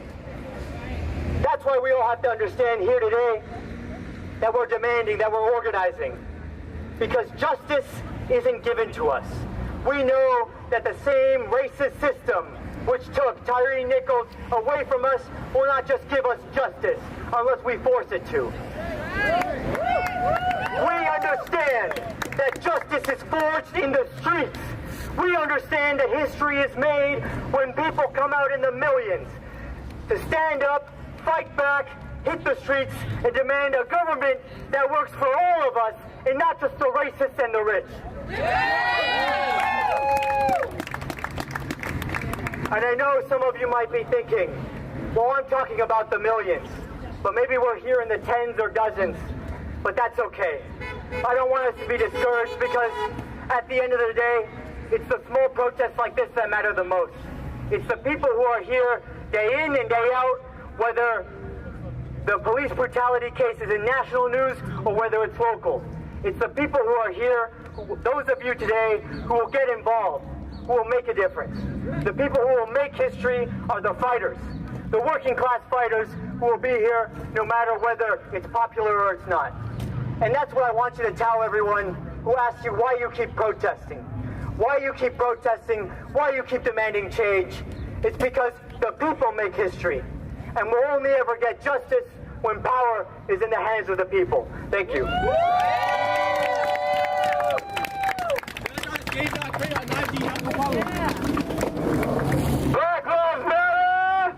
Speaker 6: That's why we all have to understand here today that we're demanding, that we're organizing. Because justice isn't given to us. We know that the same racist system which took Tyre Nichols away from us will not just give us justice unless we force it to. We understand that justice is forged in the streets. We understand that history is made when people come out in the millions to stand up, fight back, hit the streets, and demand a government that works for all of us and not just the racists and the rich. And I know some of you might be thinking, well, I'm talking about the millions, but maybe we're here in the tens or dozens, but that's okay. I don't want us to be discouraged because at the end of the day, it's the small protests like this that matter the most. It's the people who are here day in and day out, whether the police brutality case is in national news or whether it's local. It's the people who are here, those of you today, who will get involved, who will make a difference. The people who will make history are the fighters, the working class fighters who will be here no matter whether it's popular or it's not. And that's what I want you to tell everyone who asks you why you keep protesting. Why you keep protesting, why you keep demanding change. It's because the people make history. And we'll only ever get justice when power is in the hands of the people. Thank you.
Speaker 4: Black Lives Matter!
Speaker 5: Black Lives Matter!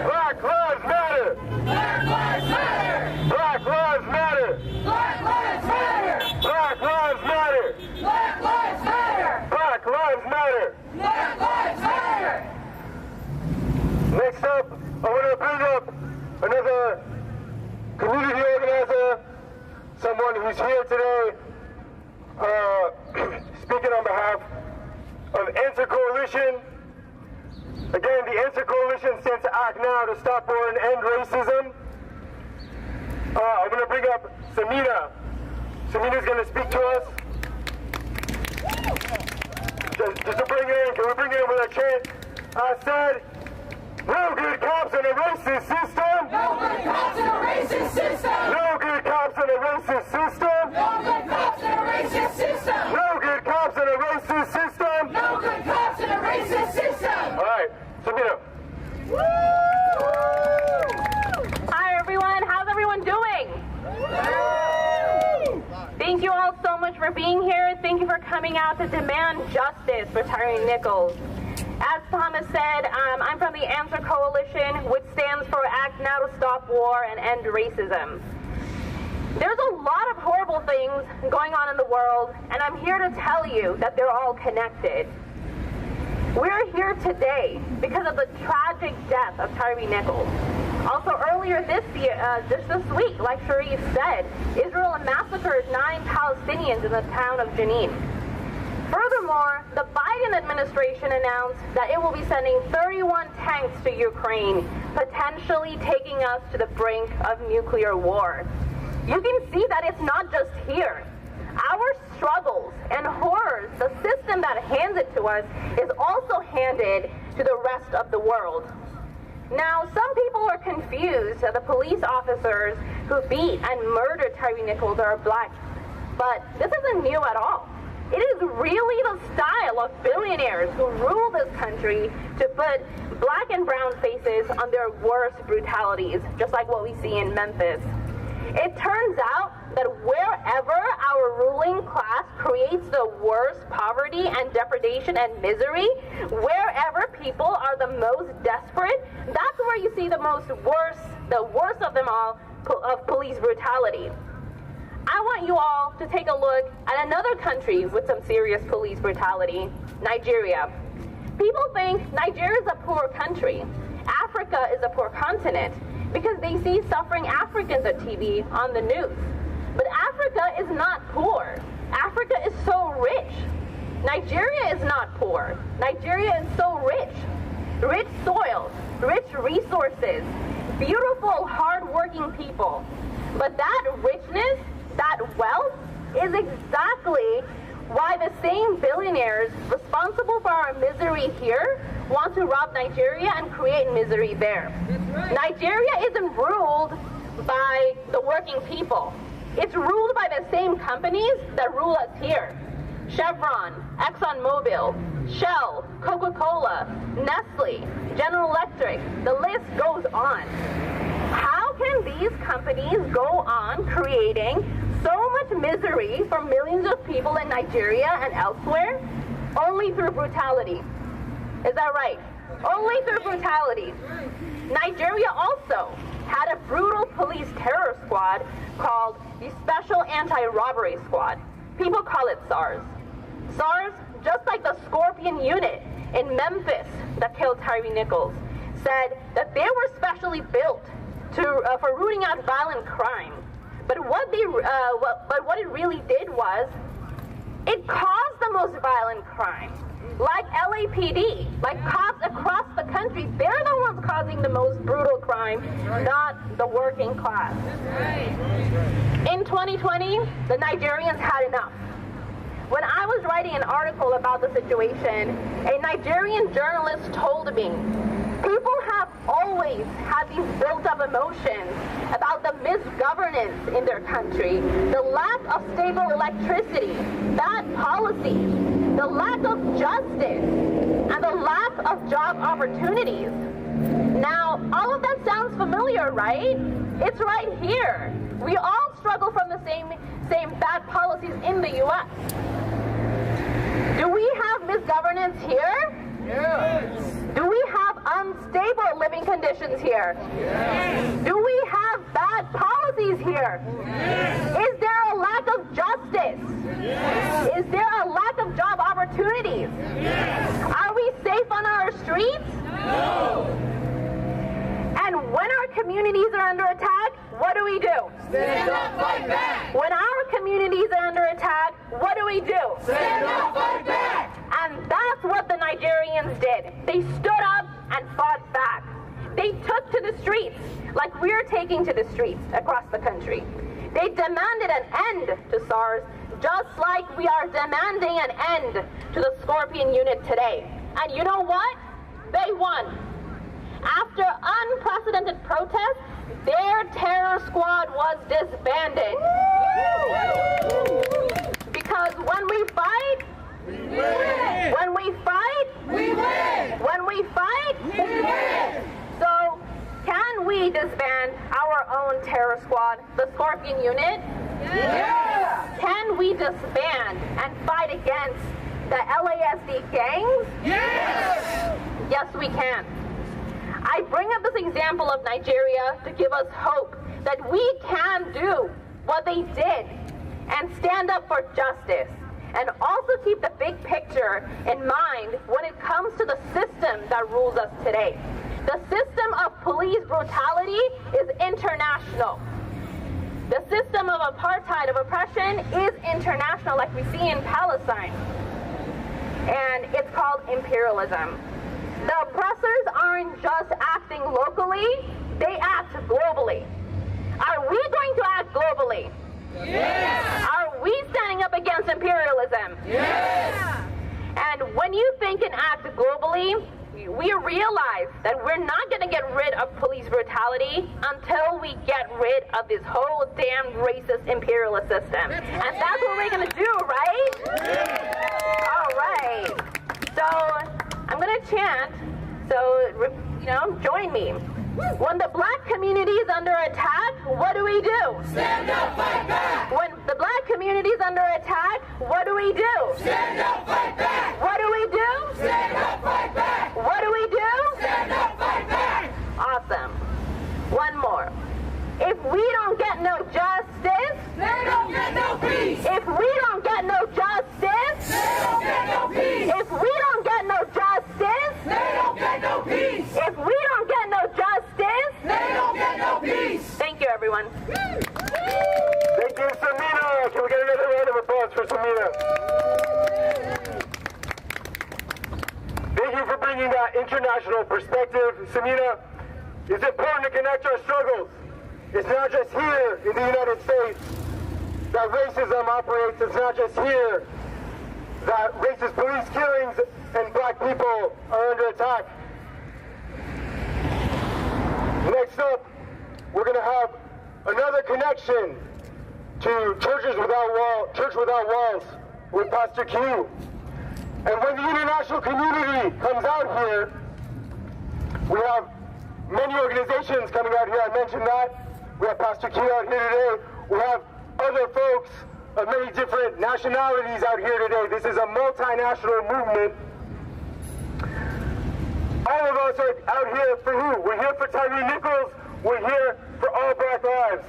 Speaker 4: Black Lives Matter!
Speaker 5: Black Lives Matter!
Speaker 4: Black Lives Matter!
Speaker 5: Black Lives Matter!
Speaker 4: Black Lives Matter!
Speaker 5: Black Lives Matter!
Speaker 4: Black Lives Matter!
Speaker 5: Black Lives Matter!
Speaker 4: Next up, I want to bring up another community organizer, someone who's here today, speaking on behalf of Answer Coalition. Again, the Answer Coalition stands to act now to stop war and end racism. I'm going to bring up Samina. Samina's going to speak to us. Just to bring it in, can we bring it in with a chant? I said, no good cops in a racist system.
Speaker 5: No good cops in a racist system.
Speaker 4: No good cops in a racist system.
Speaker 5: No good cops in a racist system.
Speaker 4: No good cops in a racist system.
Speaker 5: No good cops in a racist system.
Speaker 4: All right, Samina.
Speaker 7: Hi everyone, how's everyone doing? Thank you all so much for being here. Thank you for coming out to demand justice for Tyre Nichols. As Thomas said, I'm from the Answer Coalition, which stands for Act Now to Stop War and End Racism. There's a lot of horrible things going on in the world, and I'm here to tell you that they're all connected. We're here today because of the tragic death of Tyre Nichols. Also, earlier this week, like Sharif said, Israel massacred 9 Palestinians in the town of Jenin. Furthermore, the Biden administration announced that it will be sending 31 tanks to Ukraine, potentially taking us to the brink of nuclear war. You can see that it's not just here. Our struggles and horrors, the system that hands it to us, is also handed to the rest of the world. Now, some people are confused that the police officers who beat and murdered Tyre Nichols are black, but this isn't new at all. It is really the style of billionaires who rule this country to put black and brown faces on their worst brutalities, just like what we see in Memphis. It turns out that wherever our ruling class creates the worst poverty and depredation and misery, wherever people are the most desperate, that's where you see the worst of them all, of police brutality. I want you all to take a look at another country with some serious police brutality, Nigeria. People think Nigeria is a poor country. Africa is a poor continent because they see suffering Africans on TV on the news. But Africa is not poor. Africa is so rich. Nigeria is not poor. Nigeria is so rich. Rich soil, rich resources, beautiful, hard-working people. But that richness, that wealth, is exactly why the same billionaires responsible for our misery here want to rob Nigeria and create misery there. Nigeria isn't ruled by the working people. It's ruled by the same companies that rule us here. Chevron, ExxonMobil, Shell, Coca-Cola, Nestle, General Electric, the list goes on. How can these companies go on creating so much misery for millions of people in Nigeria and elsewhere? Only through brutality. Is that right? Only through brutality. Nigeria also had a brutal police terror squad called the Special Anti-Robbery Squad. People call it SARS. SARS, just like the Scorpion unit in Memphis that killed Tyre Nichols, said that they were specially built for rooting out violent crime. But what it really did was, it caused the most violent crime. Like LAPD, like cops across the country, they're the ones causing the most brutal crime, not the working class. In 2020, the Nigerians had enough. When I was writing an article about the situation, a Nigerian journalist told me, people have always had these built-up emotions about the misgovernance in their country, the lack of stable electricity, bad policies, the lack of justice, and the lack of job opportunities. Now, all of that sounds familiar, right? It's right here. We all struggle from the same bad policies in the U.S.
Speaker 5: Do we have misgovernance here? Yes. Do we have unstable living conditions here? Yes. Do we have bad policies here? Yes. Is there a lack of justice? Yes. Is there a lack of job opportunities? Yes. Are we safe on our streets? No. And when our communities are under attack, what do we do?
Speaker 9: Stand up, fight back.
Speaker 5: When our communities are under attack, what do we do?
Speaker 9: Stand up, fight back.
Speaker 5: And that's what the Nigerians did. They stood up and fought back. They took to the streets like we're taking to the streets across the country. They demanded an end to SARS, just like we are demanding an end to the Scorpion unit today. And you know what? They won. After unprecedented protests, their terror squad was disbanded. Because when we fight, we win. When we fight,
Speaker 9: we win.
Speaker 5: When we fight,
Speaker 9: we win.
Speaker 5: So, can we disband our own terror squad, the Scorpion unit?
Speaker 9: Yeah.
Speaker 5: Can we disband and fight against the LASD gangs?
Speaker 9: Yes.
Speaker 5: Yes, we can. I bring up this example of Nigeria to give us hope that we can do what they did and stand up for justice, and also keep the big picture in mind when it comes to the system that rules us today. The system of police brutality is international. The system of apartheid, of oppression, is international, like we see in Palestine. And it's called imperialism. The oppressors aren't just acting locally, they act globally. Are we going to act globally?
Speaker 9: Yes.
Speaker 5: Are we standing up against imperialism?
Speaker 9: Yes.
Speaker 5: And when you think and act globally, we realize that we're not going to get rid of police brutality until we get rid of this whole damn racist imperialist system. And that's what we're going to do, right?
Speaker 9: Yes.
Speaker 5: All right. So I'm going to chant, so, join me. When the black community is under attack, what do we do?
Speaker 9: Stand up, fight back.
Speaker 5: When the black community is under attack, what do we do?
Speaker 9: Stand up, fight back.
Speaker 5: What do we do?
Speaker 9: Stand up, fight back.
Speaker 5: What do we do?
Speaker 9: Stand up, fight back.
Speaker 5: Awesome. One more. If we don't get no justice,
Speaker 9: they don't get no peace.
Speaker 5: If we don't get no justice,
Speaker 9: they don't get no peace.
Speaker 5: If we don't get no justice,
Speaker 9: they don't get no peace.
Speaker 5: If we don't get no justice,
Speaker 9: they don't get no peace.
Speaker 5: Thank you, everyone.
Speaker 4: Thank you, Samina. Can we get another round of applause for Samina? Thank you for bringing that international perspective, Samina. It's important to connect our struggles. It's not just here in the United States that racism operates. It's not just here that racist police killings and black people are under attack. Next up, we're going to have another connection to Church Without Walls with Pastor Q. And when the international community comes out here, we have many organizations coming out here. I mentioned that. We have Pastor Q out here today. We have other folks of many different nationalities out here today. This is a multinational movement. All of us are out here for who? We're here for Tyre Nichols. We're here for all black lives.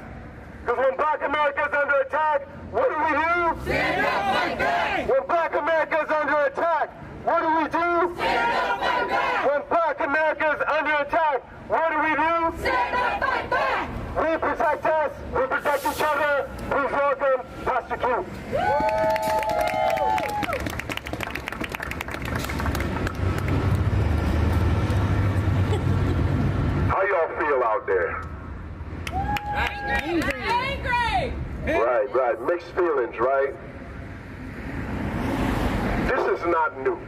Speaker 4: Because when black America is under attack, what do we do?
Speaker 9: Stand up, fight back.
Speaker 4: When black America is under attack, what do we do?
Speaker 9: Stand up, fight back.
Speaker 4: When black America is under attack, what do we do?
Speaker 9: Stand up, fight back.
Speaker 4: We protect us. We protect each other. Please welcome Pastor Q.
Speaker 10: How y'all feel out there?
Speaker 9: Angry.
Speaker 10: Right. Mixed feelings, right? This is not new.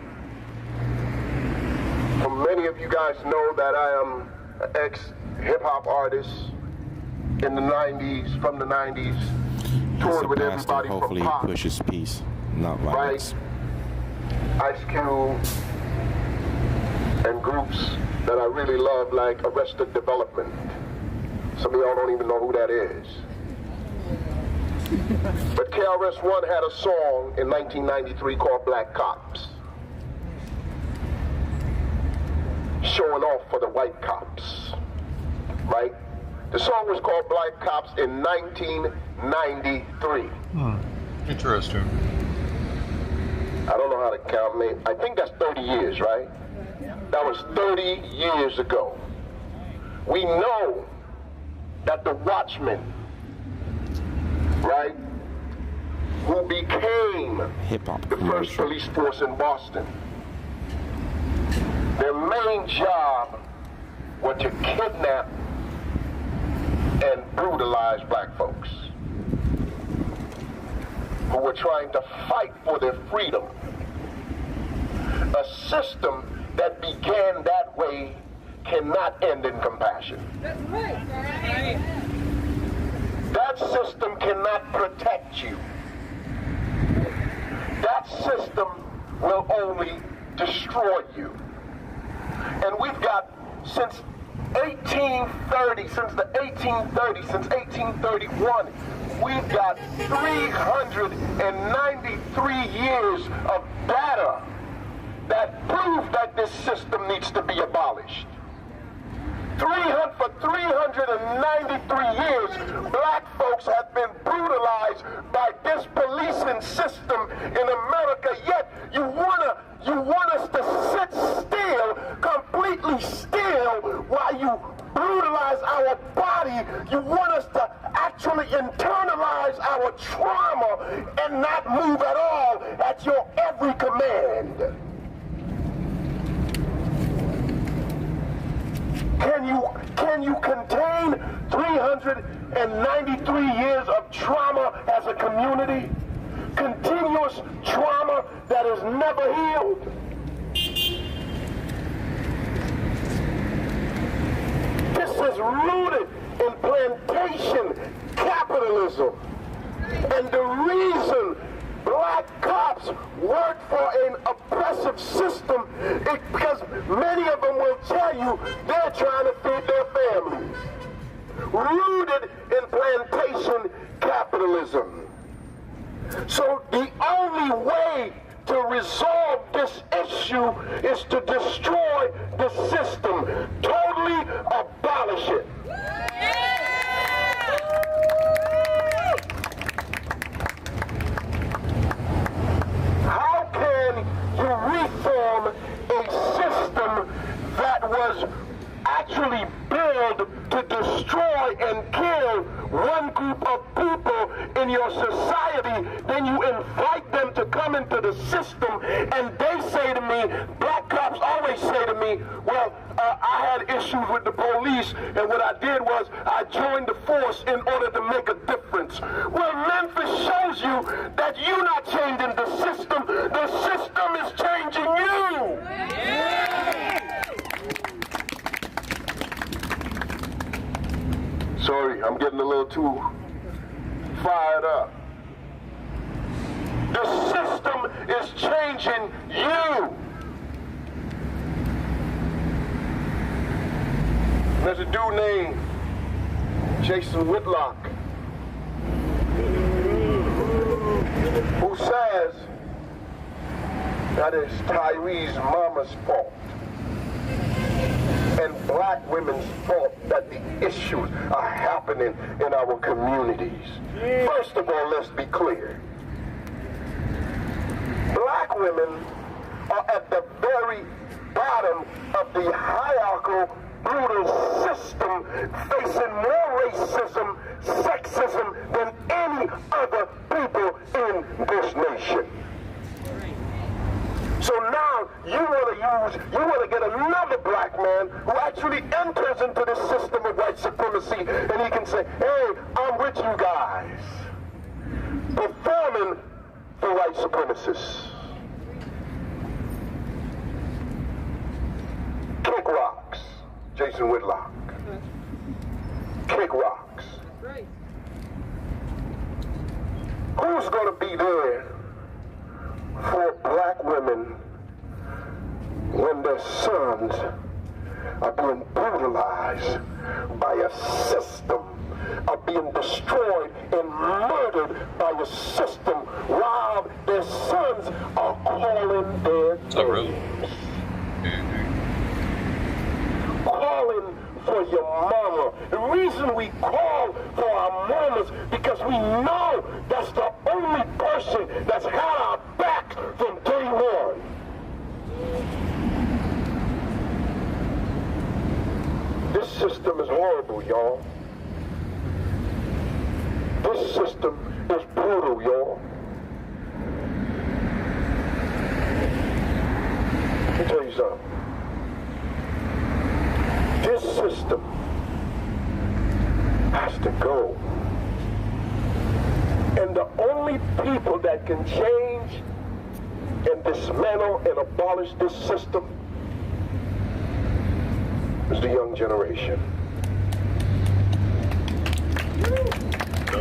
Speaker 10: Many of you guys know that I am an ex-hip-hop artist in the 90s, from the 90s, toured with everybody from
Speaker 2: hopefully
Speaker 10: pop,
Speaker 2: he pushes peace, not violence.
Speaker 10: right? Ice Cube and groups that I really love, like Arrested Development. Some of y'all don't even know who that is. But KRS-One had a song in 1993 called Black Cops, showing off for the white cops, right? The song was called Black Cops in 1993.
Speaker 1: Interesting.
Speaker 10: I don't know how to count, man. I think that's 30 years, right? That was 30 years ago. We know that the Watchmen, right, who became the first police force in Boston, their main job was to kidnap and brutalize black folks who were trying to fight for their freedom. A system that began that way cannot end in compassion.
Speaker 9: That's right.
Speaker 10: That system cannot protect you. That system will only destroy you. And we've got, since 1831, we've got 393 years of data that prove that this system needs to be abolished. For 393 years, black folks have been brutalized by this policing system in America, yet you want us to sit still, completely still, while you brutalize our body. You want us to actually internalize our trauma and not move at all at your every command. Can you contain 393 years of trauma as a community? Continuous trauma that is never healed? This is rooted in plantation capitalism. And the reason black cops work for an oppressive system is because many of them will tell you they're trying to feed their families. Rooted in plantation capitalism. So the only way to resolve this issue is to destroy the system, totally abolish it. How can you reform a system that was actually built to destroy and kill one group of people in your society? Then you invite them to come into the system, and they say to me, black cops always say to me, well, I had issues with the police, and what I did was I joined the force in order to make a difference. Well, Memphis shows you that you're not changing the system is changing you. Sorry, I'm getting a little too fired up. The system is changing you. There's a dude named Jason Whitlock who says that it's Tyre's mama's fault and black women's fault that the issues are happening in our communities. First of all, let's be clear. Black women are at the very bottom of the hierarchical, brutal system, facing more racism, sexism than any other people in this nation. So now you want to get another black man who actually enters into this system of white supremacy, and he can say, hey, I'm with you guys, performing for white supremacists. Kick rocks, Jason Whitlock. Kick rocks. Who's going to be there for black women when their sons are being brutalized by a system, are being destroyed and murdered by by a system while their sons are calling their names. Calling for your mama. The reason we call for our mamas because we know that's the only person that's had our back from day one. This system is horrible, y'all. This system is brutal, y'all. Let me tell you something. This system has to go. And the only people that can change and dismantle and abolish this system is the young generation.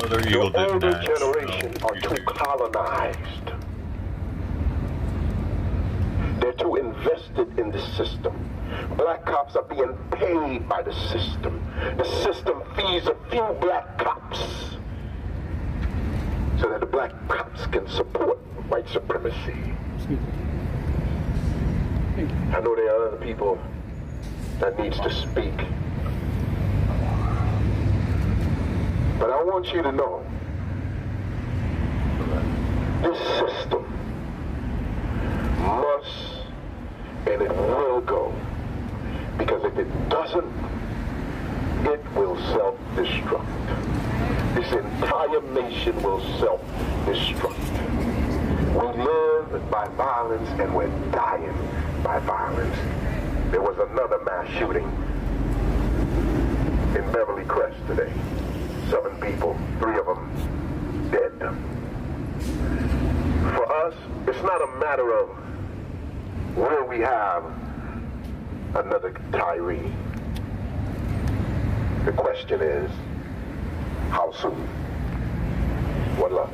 Speaker 1: The
Speaker 10: older generation are too colonized. They're too invested in the system. Black cops are being paid by the system. The system feeds a few black cops so that the black cops can support white supremacy. I know there are other people that needs to speak. But I want you to know, this system must and it will go. Because if it doesn't, it will self-destruct. This entire nation will self-destruct. We live by violence and we're dying by violence. There was another mass shooting in Beverly Crest today. 7 people, 3 of them dead. For us, it's not a matter of where we have another Tyre. The question is, how soon? One love.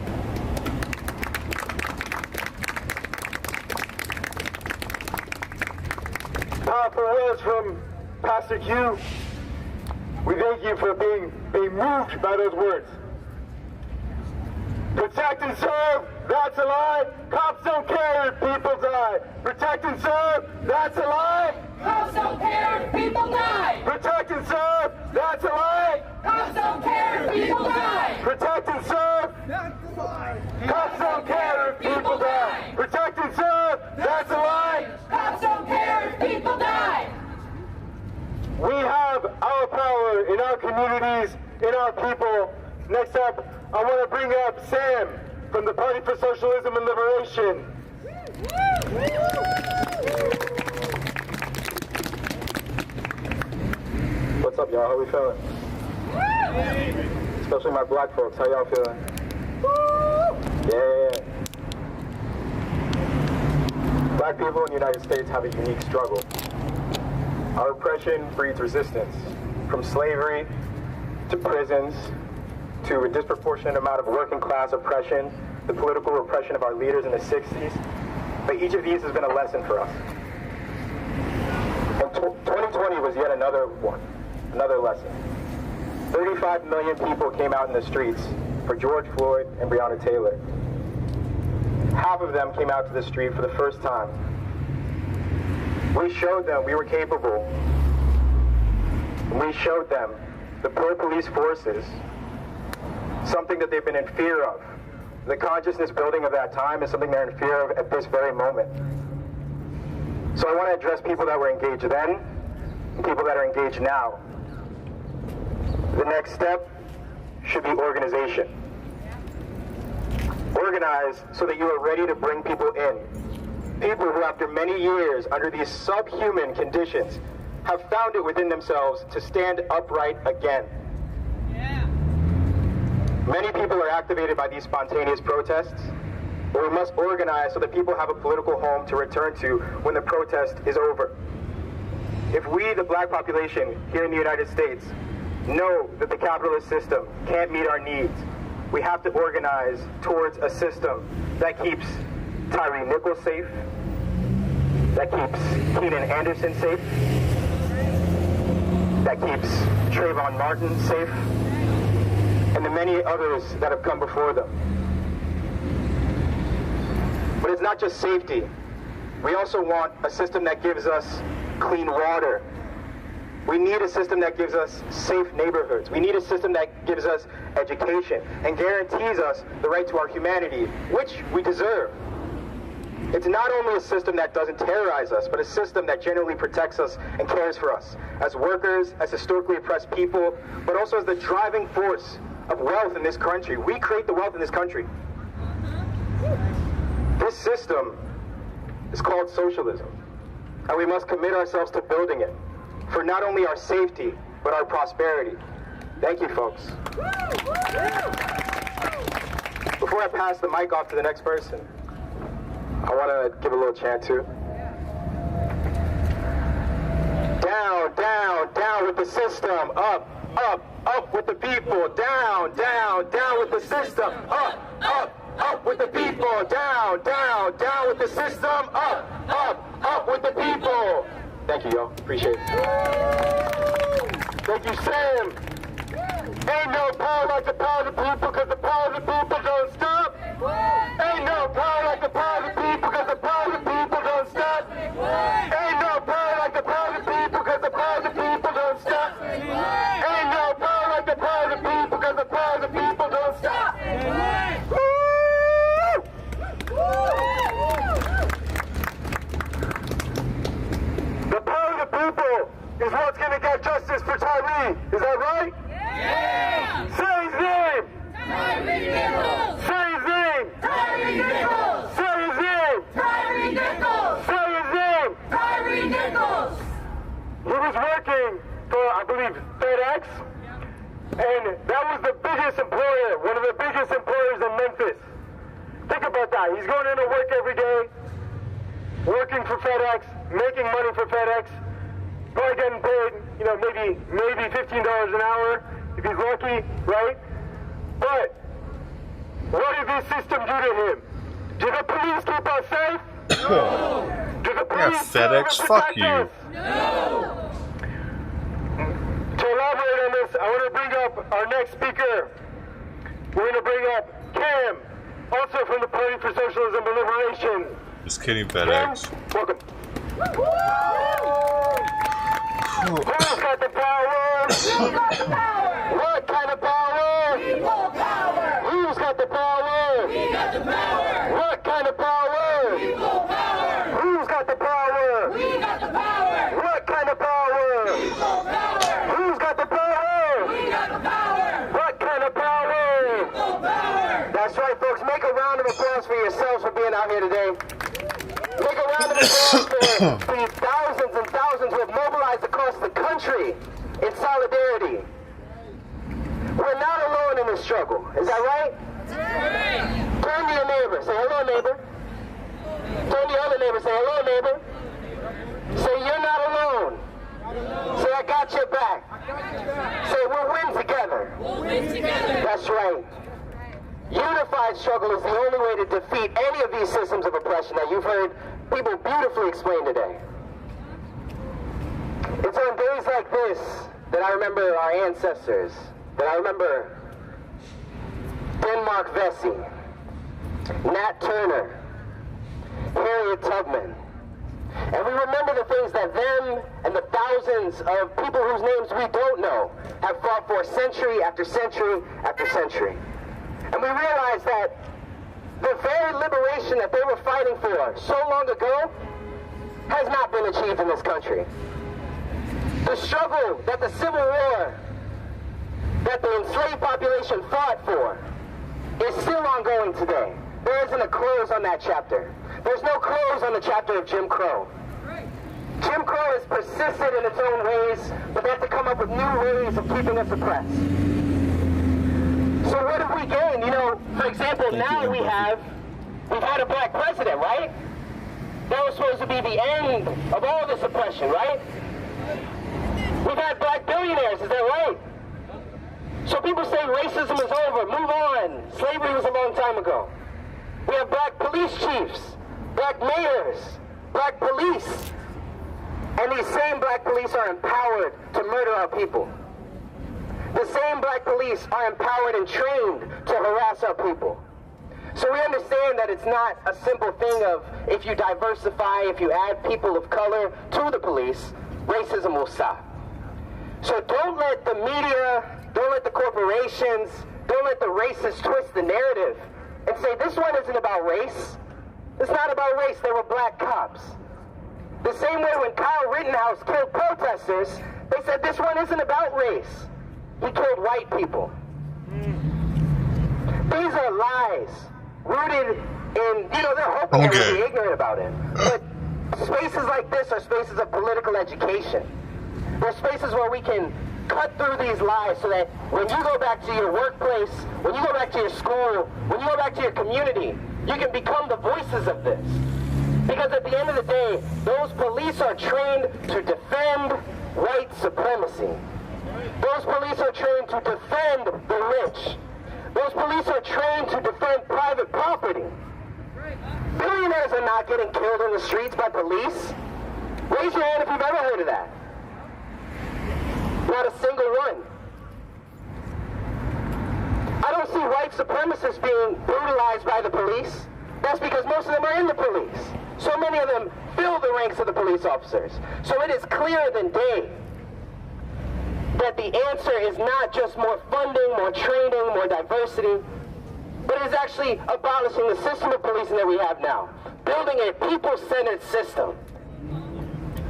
Speaker 4: Powerful words from Pastor Q. We thank you for being moved by those words. Protect and serve, that's a lie. Cops don't care if people die. Protect and serve, that's a lie.
Speaker 9: Cops don't care if people die.
Speaker 4: Protect and serve, that's a lie.
Speaker 9: Cops don't care if people die.
Speaker 4: Protect and serve,
Speaker 9: That's a lie.
Speaker 4: cops don't care if people die. Protect and serve, that's a lie.
Speaker 9: Cops don't care if people die.
Speaker 4: We have our power in our communities, in our people. Next up, I want to bring up Sam from the Party for Socialism and Liberation.
Speaker 11: What's up, y'all? How we feeling? Especially my black folks. How y'all feeling? Yeah. Black people in the United States have a unique struggle. Our oppression breeds resistance, from slavery to prisons to a disproportionate amount of working class oppression, the political repression of our leaders in the 60s. But each of these has been a lesson for us. And 2020 was yet another one, another lesson. 35 million people came out in the streets for George Floyd and Breonna Taylor. Half of them came out to the street for the first time. We showed them we were capable. We showed them the pro-police forces, something that they've been in fear of. The consciousness building of that time is something they're in fear of at this very moment. So I want to address people that were engaged then and people that are engaged now. The next step should be organization. Organize so that you are ready to bring people in. People who, after many years under these subhuman conditions, have found it within themselves to stand upright again. Many people are activated by these spontaneous protests, but we must organize so that people have a political home to return to when the protest is over. If we, the black population here in the United States, know that the capitalist system can't meet our needs, we have to organize towards a system that keeps Tyre Nichols safe, that keeps Keenan Anderson safe, that keeps Trayvon Martin safe, and the many others that have come before them. But it's not just safety. We also want a system that gives us clean water. We need a system that gives us safe neighborhoods. We need a system that gives us education and guarantees us the right to our humanity, which we deserve. It's not only a system that doesn't terrorize us, but a system that genuinely protects us and cares for us as workers, as historically oppressed people, but also as the driving force of wealth in this country. We create the wealth in this country. This system is called socialism, and we must commit ourselves to building it for not only our safety, but our prosperity. Thank you, folks. Before I pass the mic off to the next person, I want to give a little chant too. Down, down, down with the system. Up, up, up with the people. Down, down, down with the system. Up, up, up with the people. Down, down, down with the system. Up, up with the people. Thank you, y'all. Appreciate it. Thank you, Sam. Ain't no power like the power of the people, because the power of the people don't stop. Ain't no power like the power of the people, because the power of the people don't stop. Ain't no power like the power of the people, because the power of the people don't stop. Ain't no power like the power of the people, because the power of the people don't stop. The power of the people is what's going to get justice for Tyre. Is that right? Yeah! Say his name! Tyre Nichols! Say his name!
Speaker 9: Tyre Nichols!
Speaker 11: Say his name!
Speaker 9: Tyre Nichols!
Speaker 11: Say his name!
Speaker 9: Tyre Nichols!
Speaker 11: He was working for, I believe, FedEx, and that was the biggest employer, one of the biggest employers in Memphis. Think about that. He's going into work every day, working for FedEx, making money for FedEx, probably getting paid, you know, maybe $15 an hour if he's lucky, right? But what did this system do to him? Did the police keep us safe? No. Did the police
Speaker 1: FedEx, fuck you.
Speaker 11: Us? No. To elaborate on this, I want to bring up our next speaker. We're going to bring up Cam, also from the Party for Socialism and Liberation.
Speaker 1: Just kidding, FedEx.
Speaker 11: Cam, welcome. Who's got the power?
Speaker 9: Who got the power?
Speaker 11: What kind of power?
Speaker 9: People power!
Speaker 11: Who's got the power?
Speaker 9: We got the power!
Speaker 11: What kind of power?
Speaker 9: People power!
Speaker 11: Who's got the power?
Speaker 9: We got the power!
Speaker 11: What kind of power?
Speaker 9: People power!
Speaker 11: Who's got the power?
Speaker 9: We got the power!
Speaker 11: What kind of power?
Speaker 9: People power!
Speaker 11: That's right, folks. Make a round of applause for yourselves for being out here today. Make a round of applause for the thousands and thousands who have mobilized across the country in solidarity. We're not alone in this struggle. Is that right? Turn to your neighbor. Say hello, neighbor. Turn to your other neighbor. Say hello, neighbor. Say you're not alone. Say I got your back. Say we'll win together.
Speaker 9: We'll win together!
Speaker 11: That's right. Unified struggle is the only way to defeat any of these systems of oppression that you've heard people beautifully explain today. It's on days like this that I remember our ancestors, that I remember Denmark Vesey, Nat Turner, Harriet Tubman. And we remember the things that them and the thousands of people whose names we don't know have fought for century after century after century. And we realize that the very liberation that they were fighting for so long ago has not been achieved in this country. The struggle that the Civil War, that the enslaved population fought for, is still ongoing today. There isn't a close on that chapter. There's no close on the chapter of Jim Crow. Jim Crow has persisted in its own ways, but they have to come up with new ways of keeping us oppressed. So what have we gained? You know, for example, now we've had a black president, right? That was supposed to be the end of all this oppression, right? We've had black billionaires, is that right? So people say racism is over, move on. Slavery was a long time ago. We have black police chiefs, black mayors, black police. And these same black police are empowered to murder our people. The same black police are empowered and trained to harass our people.
Speaker 12: So we understand that it's not a simple thing of if you diversify, if you add people of color to the police, racism will stop. So don't let the media, don't let the corporations, don't let the racists twist the narrative and say this one isn't about race. It's not about race. They were black cops. The same way when Kyle Rittenhouse killed protesters, they said this one isn't about race. He killed white people. These are lies rooted in, they're hoping that we'll be ignorant about it. But spaces like this are spaces of political education. They're spaces where we can cut through these lies so that when you go back to your workplace, when you go back to your school, when you go back to your community, you can become the voices of this. Because at the end of the day, those police are trained to defend white supremacy. Those police are trained to defend the rich. Those police are trained to defend private property. Billionaires are not getting killed in the streets by police. Raise your hand if you've ever heard of that. Not a single one. I don't see white supremacists being brutalized by the police. That's because most of them are in the police. So many of them fill the ranks of the police officers. So it is clearer than day that the answer is not just more funding, more training, more diversity, but it is actually abolishing the system of policing that we have now. Building a people-centered system.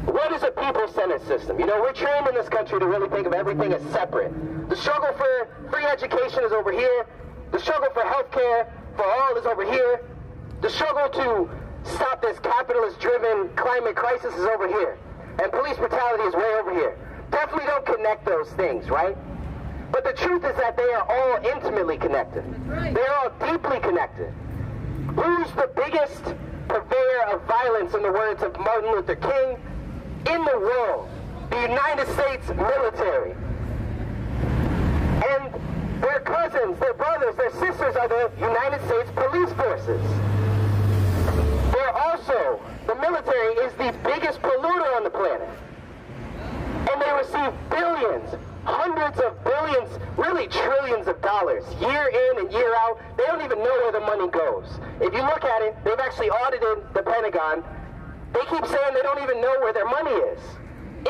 Speaker 12: What is a people-centered system? We're trained in this country to really think of everything as separate. The struggle for free education is over here. The struggle for health care for all is over here. The struggle to stop this capitalist-driven climate crisis is over here. And police brutality is way over here. Definitely don't connect those things, right? But the truth is that they are all intimately connected. They are all deeply connected. Who's the biggest purveyor of violence, in the words of Martin Luther King, in the world? The United States military. And their cousins, their brothers, their sisters are the United States police forces. They're also, the military is the biggest polluter on the planet. And they receive billions, hundreds of billions, really trillions of dollars, year in and year out. They don't even know where the money goes. If you look at it, they've actually audited the Pentagon. They keep saying they don't even know where their money is.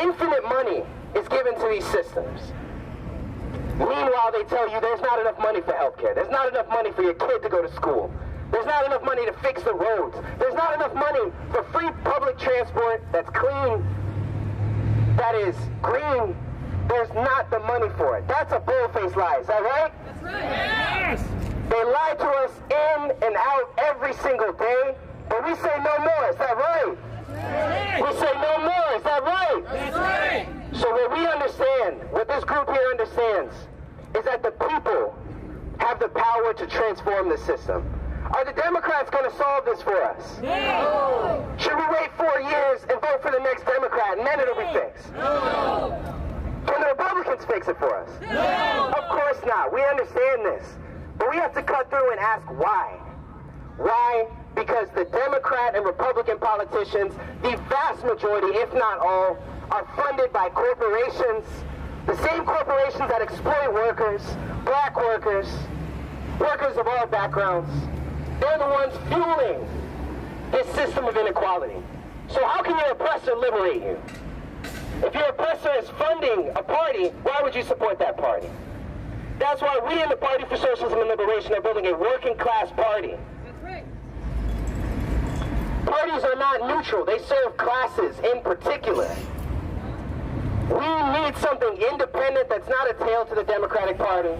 Speaker 12: Infinite money is given to these systems. Meanwhile, they tell you there's not enough money for healthcare. There's not enough money for your kid to go to school. There's not enough money to fix the roads. There's not enough money for free public transport that's clean, that is green. There's not the money for it. That's a bull-faced lie. Is that right? That's right. Yes. They lie to us in and out every single day, but we say no more. Is that right? That's right. We say no more. Is that right? That's right. So what we understand, what this group here understands, is that the people have the power to transform the system. Are the Democrats going to solve this for us? No! Should we wait 4 years and vote for the next Democrat and then it'll be fixed? No! Can the Republicans fix it for us? No! Of course not. We understand this. But we have to cut through and ask why. Why? Because the Democrat and Republican politicians, the vast majority, if not all, are funded by corporations, the same corporations that exploit workers, black workers, workers of all backgrounds. They're the ones fueling this system of inequality. So how can your oppressor liberate you? If your oppressor is funding a party, why would you support that party? That's why we in the Party for Socialism and Liberation are building a working class party. That's right. Parties are not neutral. They serve classes in particular. We need something independent that's not a tail to the Democratic Party.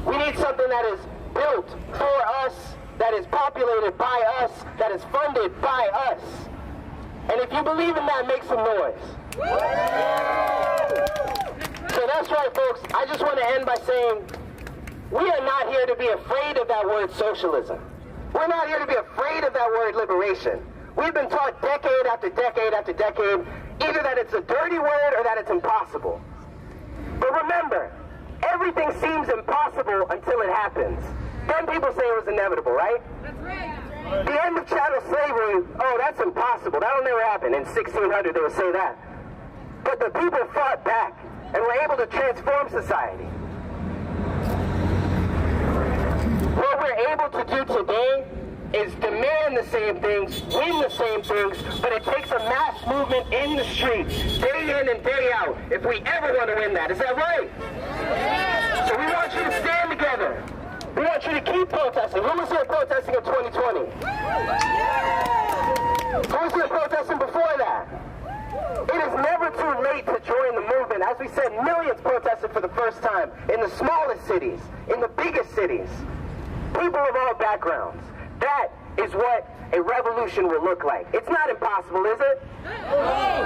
Speaker 12: We need something that is built for us, that is populated by us, that is funded by us. And if you believe in that, make some noise. So that's right, folks. I just want to end by saying we are not here to be afraid of that word socialism. We're not here to be afraid of that word liberation. We've been taught decade after decade after decade either that it's a dirty word or that it's impossible. But remember, everything seems impossible until it happens. Then people say it was inevitable, right? That's right. The end of chattel slavery, oh, that's impossible. That'll never happen. In 1600, they would say that. But the people fought back and were able to transform society. What we're able to do today is demand the same things, win the same things, but it takes a mass movement in the streets, day in and day out, if we ever want to win that. Is that right? Yeah. So we want you to stand together. We want you to keep protesting. Who was here protesting in 2020? Who was here protesting before that? It is never too late to join the movement. As we said, millions protested for the first time in the smallest cities, in the biggest cities. People of all backgrounds. That is what a revolution will look like. It's not impossible, is it?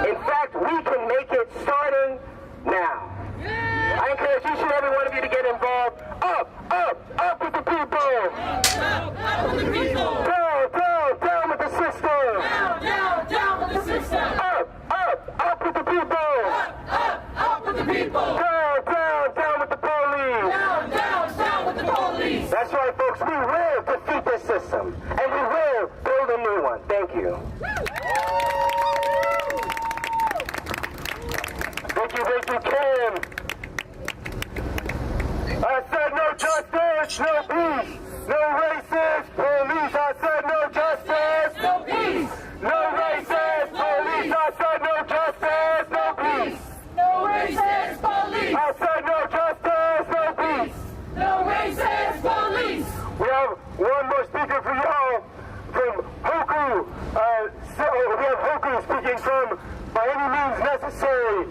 Speaker 12: In fact, we can make it starting now. I encourage each and every one of you to get involved. Up, up, up with the people.
Speaker 9: Down with the people.
Speaker 12: Down, down, down with the system.
Speaker 9: Down with the system.
Speaker 12: Up, up with the people.
Speaker 9: Up with the people.
Speaker 12: Down, down with the police.
Speaker 9: Down with the police.
Speaker 12: That's right, folks. We will defeat this system, and we will build a new one. Thank you. Thank you, Kim. I said no justice, no peace, no racist police. I said no justice,
Speaker 9: No peace.
Speaker 12: no racist police. I said no justice, no peace.
Speaker 9: No racist police.
Speaker 12: I said no justice, no peace.
Speaker 9: No racist police.
Speaker 12: We have one more speaker for y'all from Hoku. We have Hoku speaking from By Any Means Necessary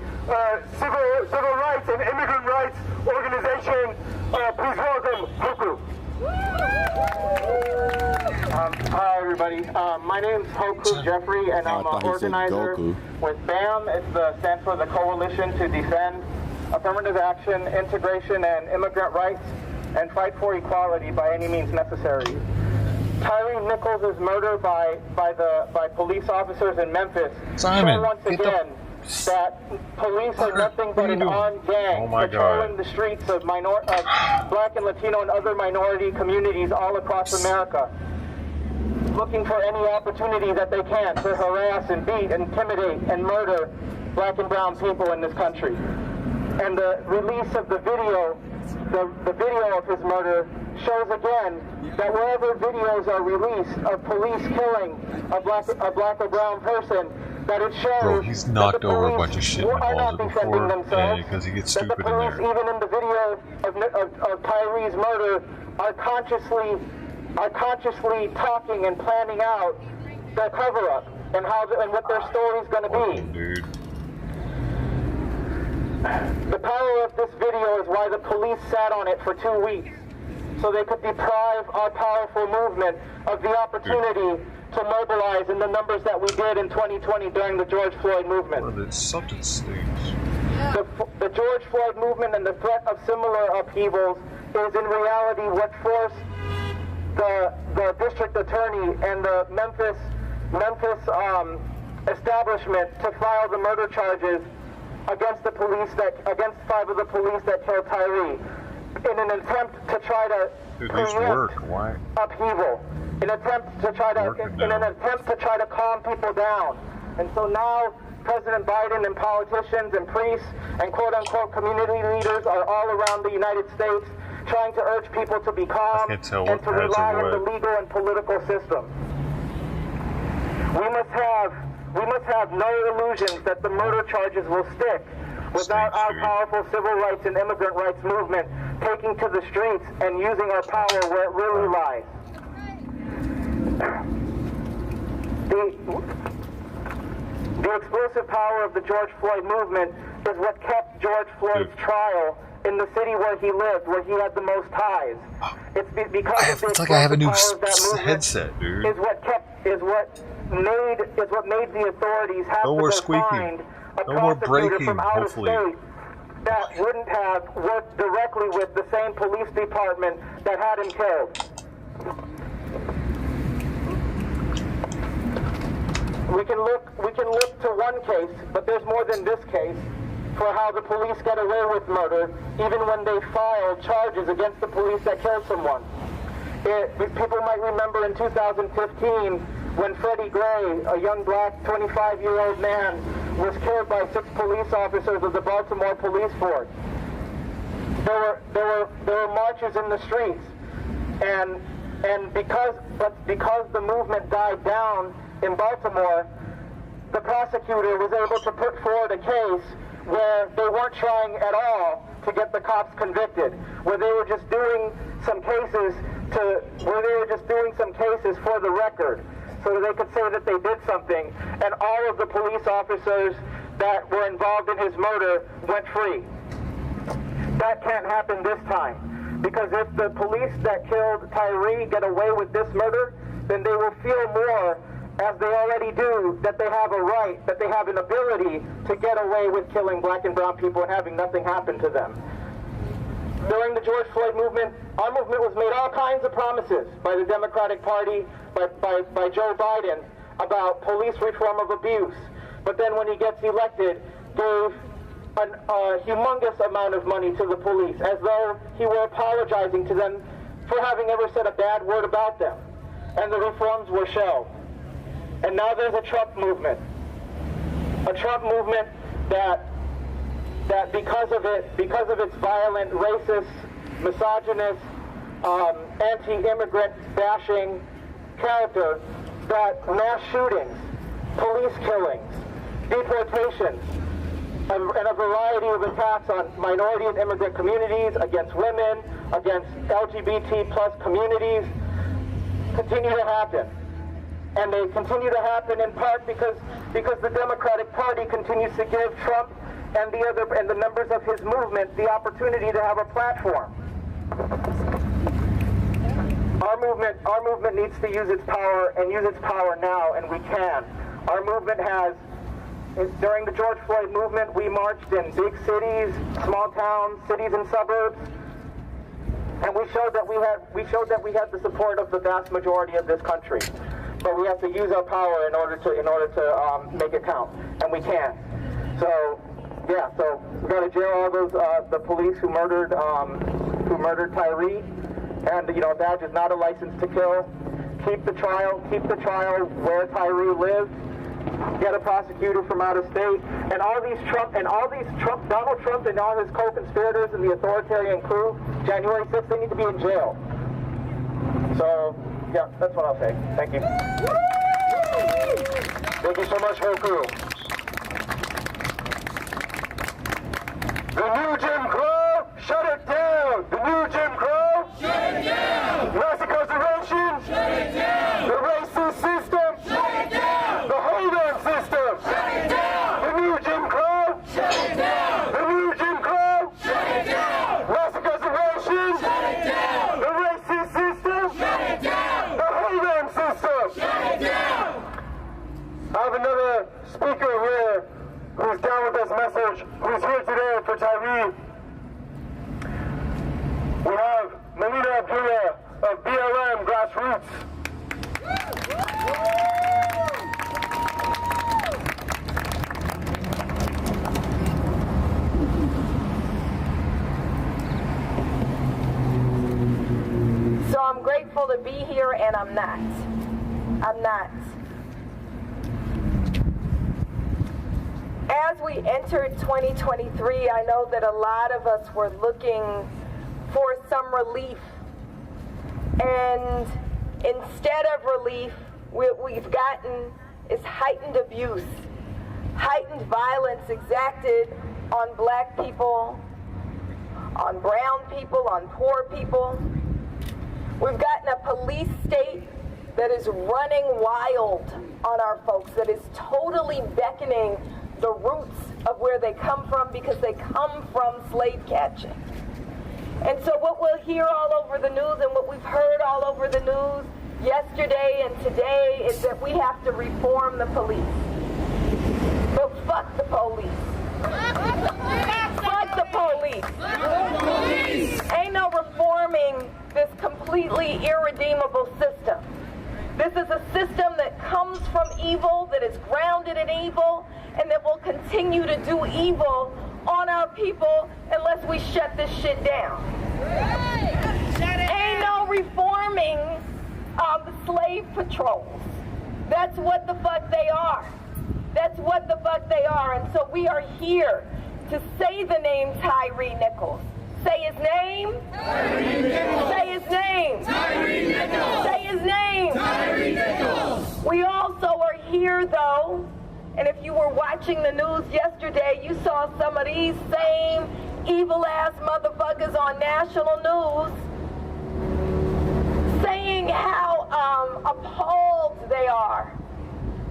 Speaker 12: civil rights and immigrant rights organization. Please welcome Hoku.
Speaker 13: Hi everybody. My name is Hoku Jeffrey, and I'm an organizer with BAM. It stands for the Coalition to Defend Affirmative Action, Integration, and Immigrant Rights, and Fight for Equality by Any Means Necessary. Tyre Nichols' murder by police officers in Memphis show once again that police are nothing but an armed gang patrolling the streets of Black and Latino and other minority communities all across America, looking for any opportunity that they can to harass and beat, intimidate, and murder Black and brown people in this country. And the release of the video, the video of his murder, shows again that wherever videos are released of police killing a black or brown person, that it shows
Speaker 1: Bro, he's knocked over a bunch of shit in the
Speaker 13: are not
Speaker 1: closet
Speaker 13: defending
Speaker 1: before,
Speaker 13: themselves.
Speaker 1: because he gets
Speaker 13: That
Speaker 1: stupid
Speaker 13: the
Speaker 1: in
Speaker 13: police,
Speaker 1: there.
Speaker 13: even in the video of Tyre's murder, are consciously talking and planning out their cover-up and what their story's going to be.
Speaker 1: Dude.
Speaker 13: The power of this video is why the police sat on it for 2 weeks, so they could deprive our powerful movement of the opportunity to mobilize in the numbers that we did in 2020 during the George Floyd movement.
Speaker 1: What are the substance states?
Speaker 13: The George Floyd movement and the threat of similar upheavals is in reality what forced the district attorney and the Memphis establishment to file the murder charges against 5 of the police that killed Tyre, in an attempt to try to preempt upheaval, in an attempt to try to calm people down. And so now President Biden and politicians and priests and quote-unquote community leaders are all around the United States trying to urge people to be calm and to rely on the legal and political system. We must have no illusions that the murder charges will stick without our powerful civil rights and immigrant rights movement taking to the streets and using our power where it really lies. The explosive power of the George Floyd movement is what kept George Floyd's trial in the city where he lived, where he had the most ties. It's because
Speaker 1: it's like I have a new headset, dude.
Speaker 13: Is what made the authorities have to go find a prosecutor from out of state that wouldn't have worked directly with the same police department that had him killed. We can look to one case, but there's more than this case, for how the police get away with murder, even when they file charges against the police that killed someone. People might remember in 2015 when Freddie Gray, a young black 25-year-old man, was killed by 6 police officers of the Baltimore Police Force. There were marches in the streets, and
Speaker 6: And because the movement died down in Baltimore, the prosecutor was able to put forward a case where they weren't trying at all to get the cops convicted, where they were just doing some cases for the record, so that they could say that they did something, and all of the police officers that were involved in his murder went free. That can't happen this time, because if the police that killed Tyre get away with this murder, then they will feel more, as they already do, that they have a right, that they have an ability to get away with killing black and brown people and having nothing happen to them. During the George Floyd movement, our movement was made all kinds of promises by the Democratic Party, by Joe Biden, about police reform of abuse. But then when he gets elected, gave a humongous amount of money to the police, as though he were apologizing to them for having ever said a bad word about them. And the reforms were shelved. And now there's a Trump movement. A Trump movement that because of its violent, racist, misogynist, anti-immigrant bashing character, that mass shootings, police killings, deportations, and a variety of attacks on minority and immigrant communities, against women, against LGBT plus communities, continue to happen. And they continue to happen in part because the Democratic Party continues to give Trump and the members of his movement the opportunity to have a platform. Our movement needs to use its power, and use its power now, and we can. Our movement has, during the George Floyd movement, we marched in big cities, small towns, cities and suburbs, and we showed that we had the support of the vast majority of this country. But we have to use our power in order to make it count, and we can. So yeah, so we got to jail all those the police who murdered Tyre, and a badge is not a license to kill. Keep the trial where Tyre lived. Get a prosecutor from out of state, and all these Donald Trump and all his co-conspirators and the authoritarian crew, January 6th, they need to be in jail. So. Yeah, that's what I'll say. Thank you. Thank you so much, Hoku. The new Jim Crow, shut it down. The new Jim Crow, shut it down. Mass incarceration, shut it down. The racist system, shut it down. The hold-on system, shut it down. The new Jim Crow, shut it down. The new Jim Crow, shut it down. Mass incarceration, shut it down. The racist system, shut it down. Shut it down! I have another speaker here who's down with this message, who's here today for Tyre. We have Melina Abdullah of BLM Grassroots.
Speaker 5: So I'm grateful to be here, and I'm not. As we entered 2023, I know that a lot of us were looking for some relief. And instead of relief, what we've gotten is heightened abuse, heightened violence exacted on black people, on brown people, on poor people. We've gotten a police state that is running wild on our folks, that is totally beckoning the roots of where they come from, because they come from slave catching. And so what we'll hear all over the news, and what we've heard all over the news yesterday and today, is that we have to reform the police. But fuck the police. Fuck the police. Ain't no reforming this completely irredeemable system. This is a system that comes from evil, that is grounded in evil, and that will continue to do evil on our people unless we shut this shit down. Ain't no reforming slave patrols. That's what the fuck they are. That's what the fuck they are. And so we are here to say the name Tyre Nichols, Say his name. Say his name. Say his name. We also are here, though, and if you were watching the news yesterday, you saw some of these same evil-ass motherfuckers on national news saying how appalled they are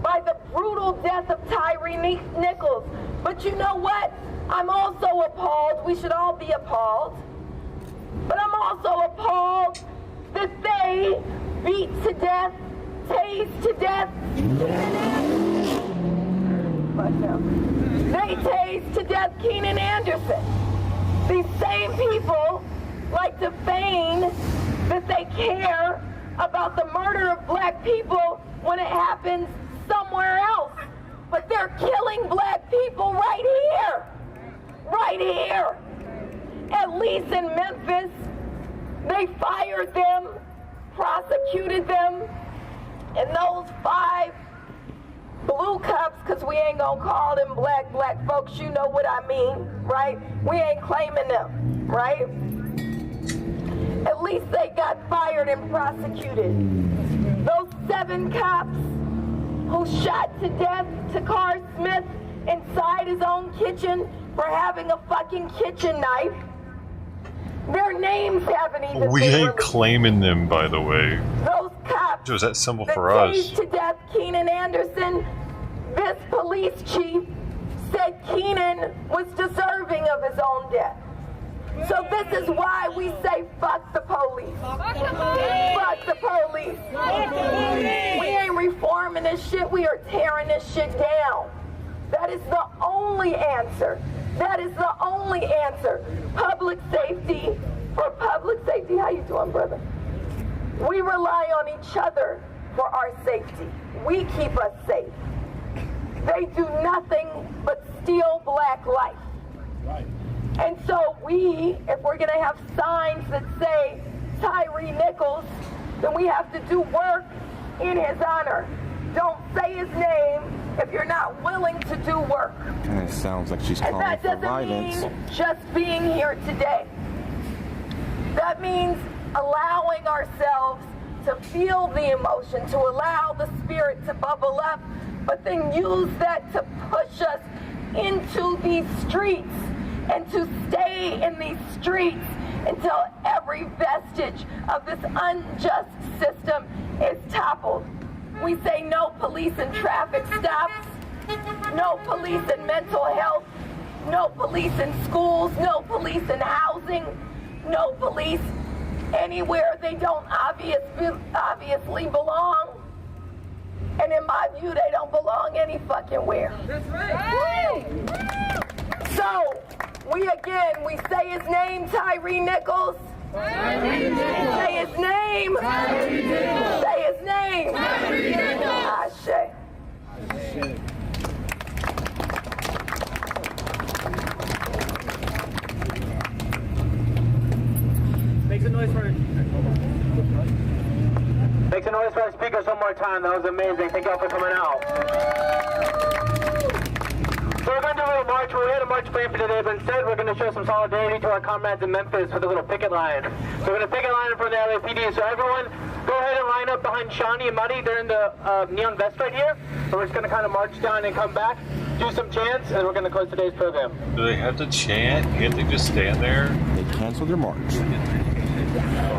Speaker 5: by the brutal death of Tyre Nichols. But you know what? I'm also appalled. We should all be appalled. But I'm also appalled that they beat to death, tased to death. They tased to death Keenan Anderson. These same people like to feign that they care about the murder of black people when it happens somewhere else. But they're killing black people right here. Right here. At least in Memphis, they fired them, prosecuted them, and those 5 blue cups, because we ain't gonna call them black folks, you know what I mean, right? We ain't claiming them, right? At least they got fired and prosecuted. Those 7 cops who shot to death Takar Smith inside his own kitchen for having a fucking kitchen knife, their names haven't even been
Speaker 1: We ain't
Speaker 5: released.
Speaker 1: claiming them, by the way.
Speaker 5: Those cops
Speaker 1: Was that symbol
Speaker 5: that
Speaker 1: for us?
Speaker 5: tased to death Keenan Anderson, this police chief said Keenan was deserving of his own death. So this is why we say fuck the police. Fuck the police. We ain't reforming this shit. We are tearing this shit down. That is the only answer. That is the only answer. Public safety. For public safety, how you doing, brother? We rely on each other for our safety. We keep us safe. They do nothing but steal black life. Right. And so if we're going to have signs that say Tyre Nichols, then we have to do work in his honor. Don't say his name if you're not willing to do work.
Speaker 2: And it sounds like she's calling
Speaker 5: that
Speaker 2: for
Speaker 5: doesn't
Speaker 2: violence.
Speaker 5: mean just being here today. That means allowing ourselves to feel the emotion, to allow the spirit to bubble up, but then use that to push us into these streets and to stay in these streets until every vestige of this unjust system is toppled. We say no police in traffic stops, no police in mental health, no police in schools, no police in housing, no police anywhere they don't obviously belong. And in my view, they don't belong any fucking where. That's right. So, we say his name, Tyre Nichols. Say his name. Say his name. Ashe.
Speaker 6: Make some noise for it. Make some noise for our speakers one more time. That was amazing. Thank y'all for coming out. So we're going to do a little march. We had a march plan for today, but instead we're going to show some solidarity to our comrades in Memphis with a little picket line. So we're going to picket line in front of the LAPD. So everyone, go ahead and line up behind Shawnee and Muddy. They're in the neon vest right here. So we're just going to kind of march down and come back, do some chants, and we're going to close today's program.
Speaker 1: Do they have to chant? Can't they just stand there?
Speaker 2: They canceled their march.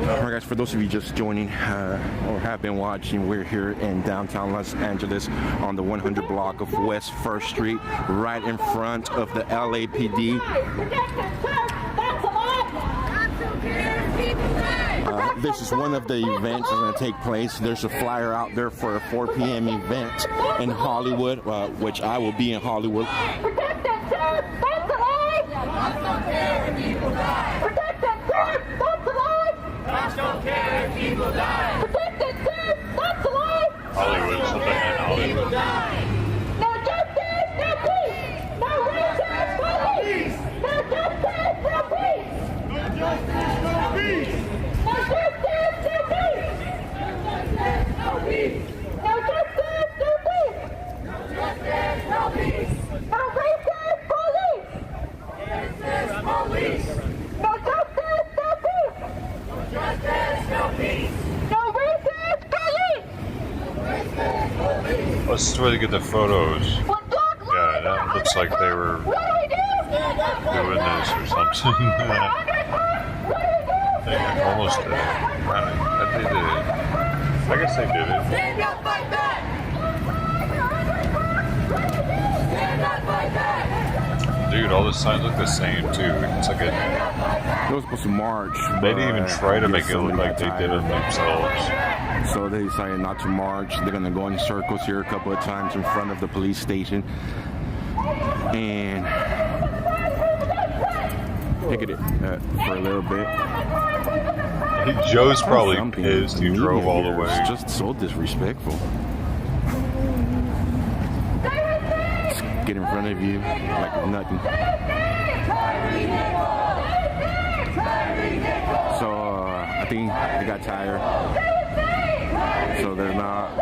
Speaker 2: Alright guys, for those of you just joining or have been watching, we're here in downtown Los Angeles on the 100 block of West 1st Street, right in front of the LAPD. This is one of the events that's going to take place. There's a flyer out there for a 4 p.m. event in Hollywood, which I will be in Hollywood.
Speaker 9: Protect that church! That's alive! Cops don't care if people die! Protect that church! That's alive! Cops don't care if people die! Protect that church! That's alive!
Speaker 1: Hollywood, something in Hollywood.
Speaker 9: People die! No justice, no peace! No justice, no peace! No justice, no peace! No justice, no peace! No justice, no peace! No justice, no peace! No justice, no peace! No justice, no peace! No racist police! Racist police!
Speaker 1: this is where they get the photos. Yeah, that looks like they were doing this or something. They almost did it. They did it. I guess they did it.
Speaker 9: Stand up, fight back! Stand up, fight back!
Speaker 1: Dude, all the signs look the same too. It's like a.
Speaker 2: They were supposed to march.
Speaker 1: They didn't even try to make it look like they did it themselves.
Speaker 2: So they decided not to march. They're going to go in circles here a couple of times in front of the police station. And picket it for a little bit.
Speaker 1: Joe's probably pissed. He drove all the way.
Speaker 2: It's just so disrespectful. Just get in front of you like it's nothing. So I think they got tired. So they're not.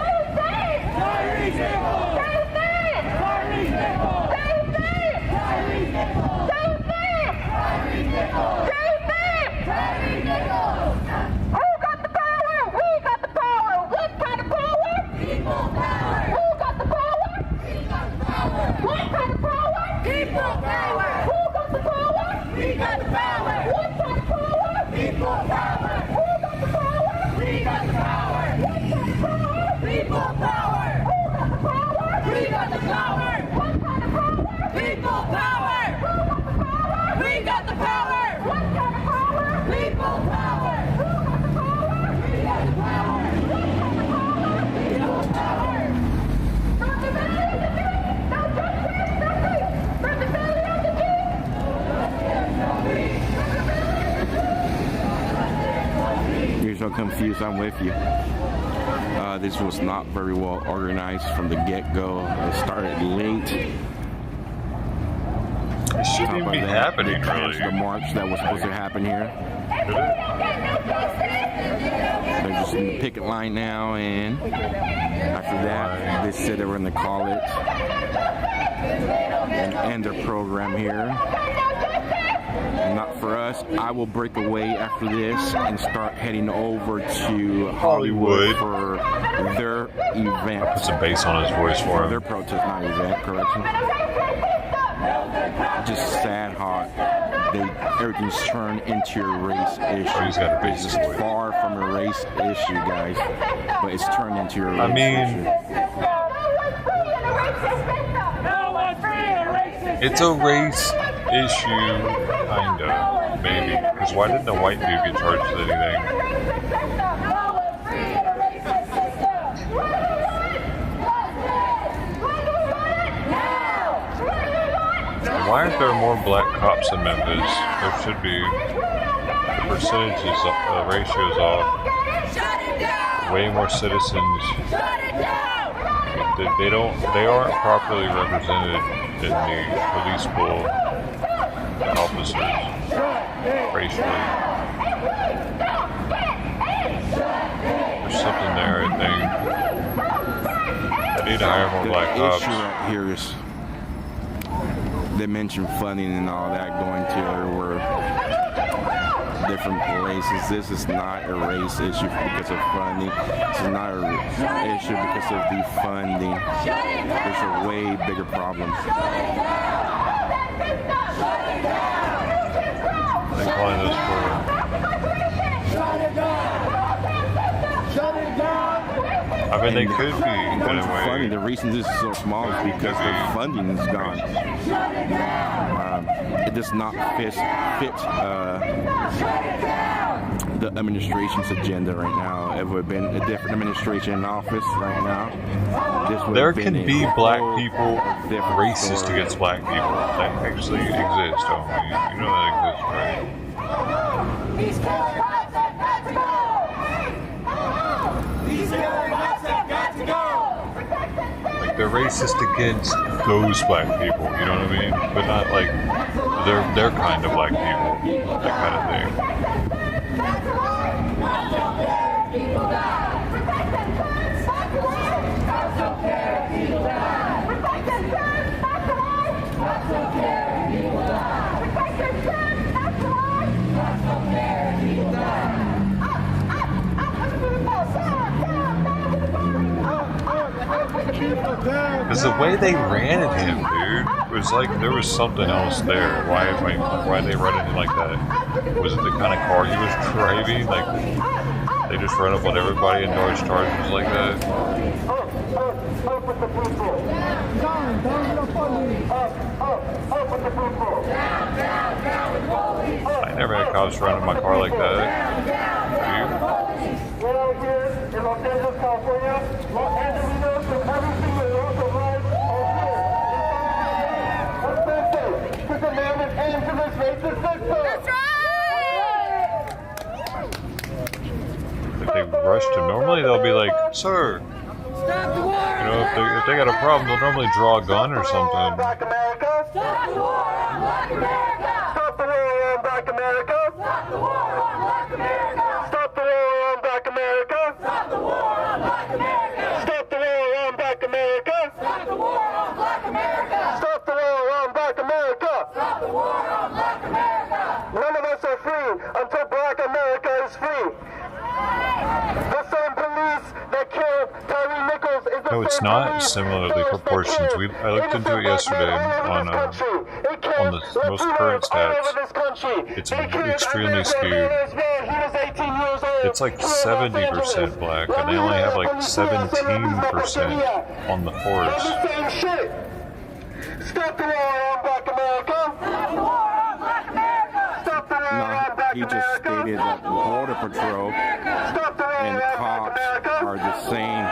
Speaker 2: You're so confused, I'm with you. This was not very well organized from the get-go. It started late.
Speaker 1: It shouldn't even be happening, really.
Speaker 2: The march that was supposed to happen here. They're just in the picket line now, and after that, they said they were going to call it and end their program here. Not for us. I will break away after this and start heading over to Hollywood for their event.
Speaker 1: Put some bass on his voice for him.
Speaker 2: Their protest, not event, correction. Just sad how everything's turned into a race issue.
Speaker 1: Oh, he's got a bass
Speaker 2: It's
Speaker 1: voice.
Speaker 2: far from a race issue, guys, but it's turned into a race issue.
Speaker 1: It's a race issue, kinda, maybe. Because why didn't a white dude get charged with anything? Why aren't there more black cops in Memphis? There should be. The percentages, ratios off. Way more citizens. They aren't properly represented in the police pool. The officers, racially. There's something there, I think. I need to hire more black cops.
Speaker 2: The issue right here is they mentioned funding and all that going to different places. This is not a race issue because of funding. This is not an issue because of the funding. There's a way bigger problem.
Speaker 1: They're calling this for. I mean, they could be in a way.
Speaker 2: Funding, the reason this is so small is because the funding is gone. It does not fit the administration's agenda right now. If it would have been a different administration in office right now, this would
Speaker 1: There
Speaker 2: have been
Speaker 1: can be black people racist
Speaker 2: story.
Speaker 1: against black people. That actually exists, homie. You know that exists, right?
Speaker 9: These killer cops have got to go! These killer cops have got to go!
Speaker 1: Like they're racist against those black people, you know what I mean? But not like they're kind of black people, that kind of thing. Because the way they ran at him, dude, was like there was something else there. Why they ran at him like that? Was it the kind of car he was driving? Like they just run up on everybody and dodge charges like that? I never had cops run in my car like that.
Speaker 4: We're out here in Los Angeles, California. Los Angeles from every single walk of life are here. To demand an end to this racist system. That's
Speaker 1: If they rushed him, normally they'll be like, "Sir." You know, if they got a problem, they'll normally draw a gun or something.
Speaker 4: Black America. Stop the war on Black America. Stop the war on Black America. Stop the war on Black America. Stop the war on Black America. Stop the war on Black America. Stop the war on Black America. Stop the war on Black America. Stop the war on Black America. Stop the war on Black America. None of us are free until Black America is free. The same police that killed Tyre Nichols is the
Speaker 1: No, it's not similarly proportioned. I looked into it yesterday on the most current stats. It's extremely skewed. It's like 70% black, and they only have like 17% on the force.
Speaker 4: Stop the war on Black America. Stop the war on Black America. Stop the war on Black America.
Speaker 2: He just stated that the Border Patrol and cops are the same.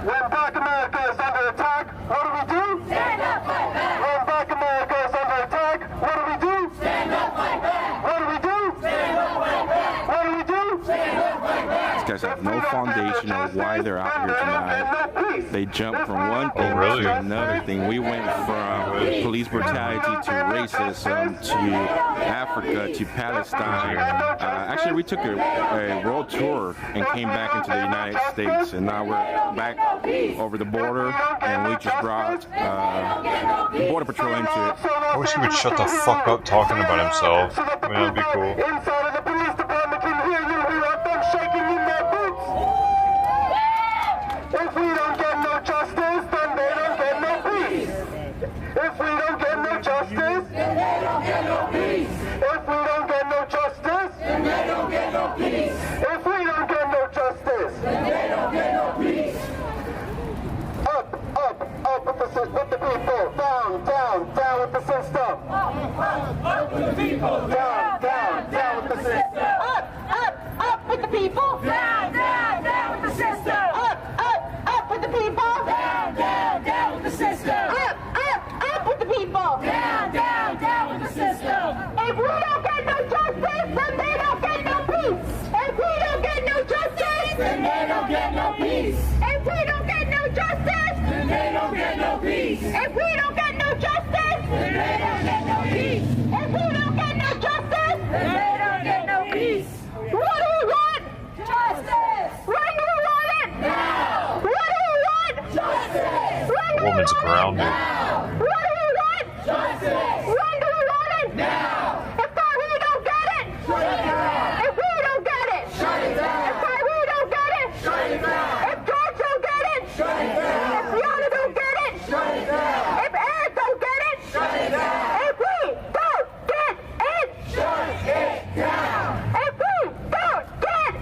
Speaker 4: When Black America is under attack, what do we do? Stand up, fight back. When Black America is under attack, what do we do? Stand up, fight back. What do we do? Stand up, fight back. What do we do? Stand up, fight back.
Speaker 2: These guys have no foundation of why they're out here tonight. They jump from one thing to another thing. We went from police brutality to racism to Africa to Palestine. Actually, we took a world tour and came back into the United States, and now we're back over the border, and we just brought Border Patrol into it.
Speaker 1: I wish he would shut the fuck up talking about himself. I mean, that'd be cool.
Speaker 4: Inside of the police department can hear you. We want them shaking in their boots. If we don't get no justice, then they don't get no peace. If we don't get no justice, then they don't get no peace. If we don't get no justice, then they don't get no peace. If we don't get no justice, then they don't get no peace. Up with the people. Down with the system. Up with the people. Down with the system. Up with the people. Down with the system. Up with the people. Down with the system. Up with the people. Down with the system. If we don't get no justice, then they don't get no peace. If we don't get no justice, then they don't get no peace. If we don't get no justice, then they don't get no peace. If we don't get no justice, then they don't get no peace. If we don't get no justice, then they don't get no peace. What do we want? Justice. When do we want it? Now. What do we want? Justice. When do
Speaker 1: Woman's grounded.
Speaker 4: What do we want? Justice. When do we want it? Now. If we don't get it, shut it down. If we don't get it, shut it down. If we don't get it, shut it down. If George don't get it, shut it down. If Fiona don't get it, shut it down. If Eric don't get it, shut it down. If we don't get it, shut it down. If we don't get it,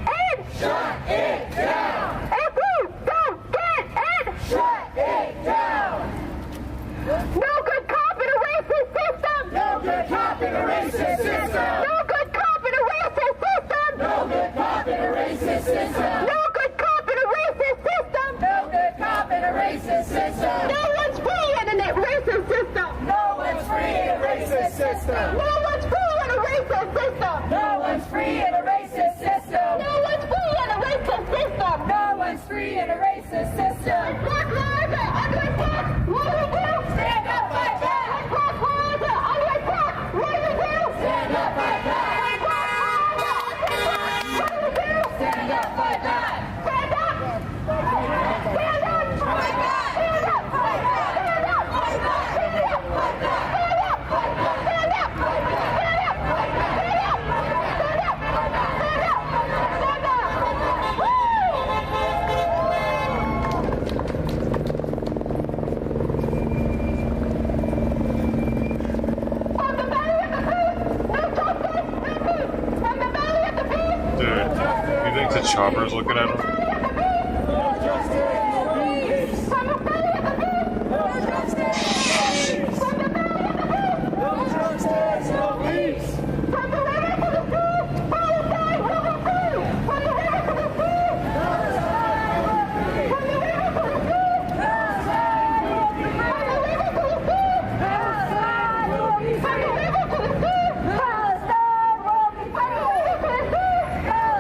Speaker 4: shut it down. If we don't get it, shut it down. No good cop in a racist system. No good cop in a racist system. No good cop in a racist system. No good cop in a racist system. No good cop in a racist system. No good cop in a racist system. No one's free in a racist system. No one's free in a racist system. No one's free in a racist system. No one's free in a racist system. No one's free in a racist system. No one's free in a racist system. Black lives are under attack. What do we do? Stand up, fight back. Black lives are under attack. What do we do? Stand up, fight back. What do we do? Stand up, fight back. Stand up. Stand up, fight back. Stand up, fight back. Stand up, fight back. Stand up, fight back. Stand up, fight back. Stand up, fight back.
Speaker 1: The chopper's looking at him.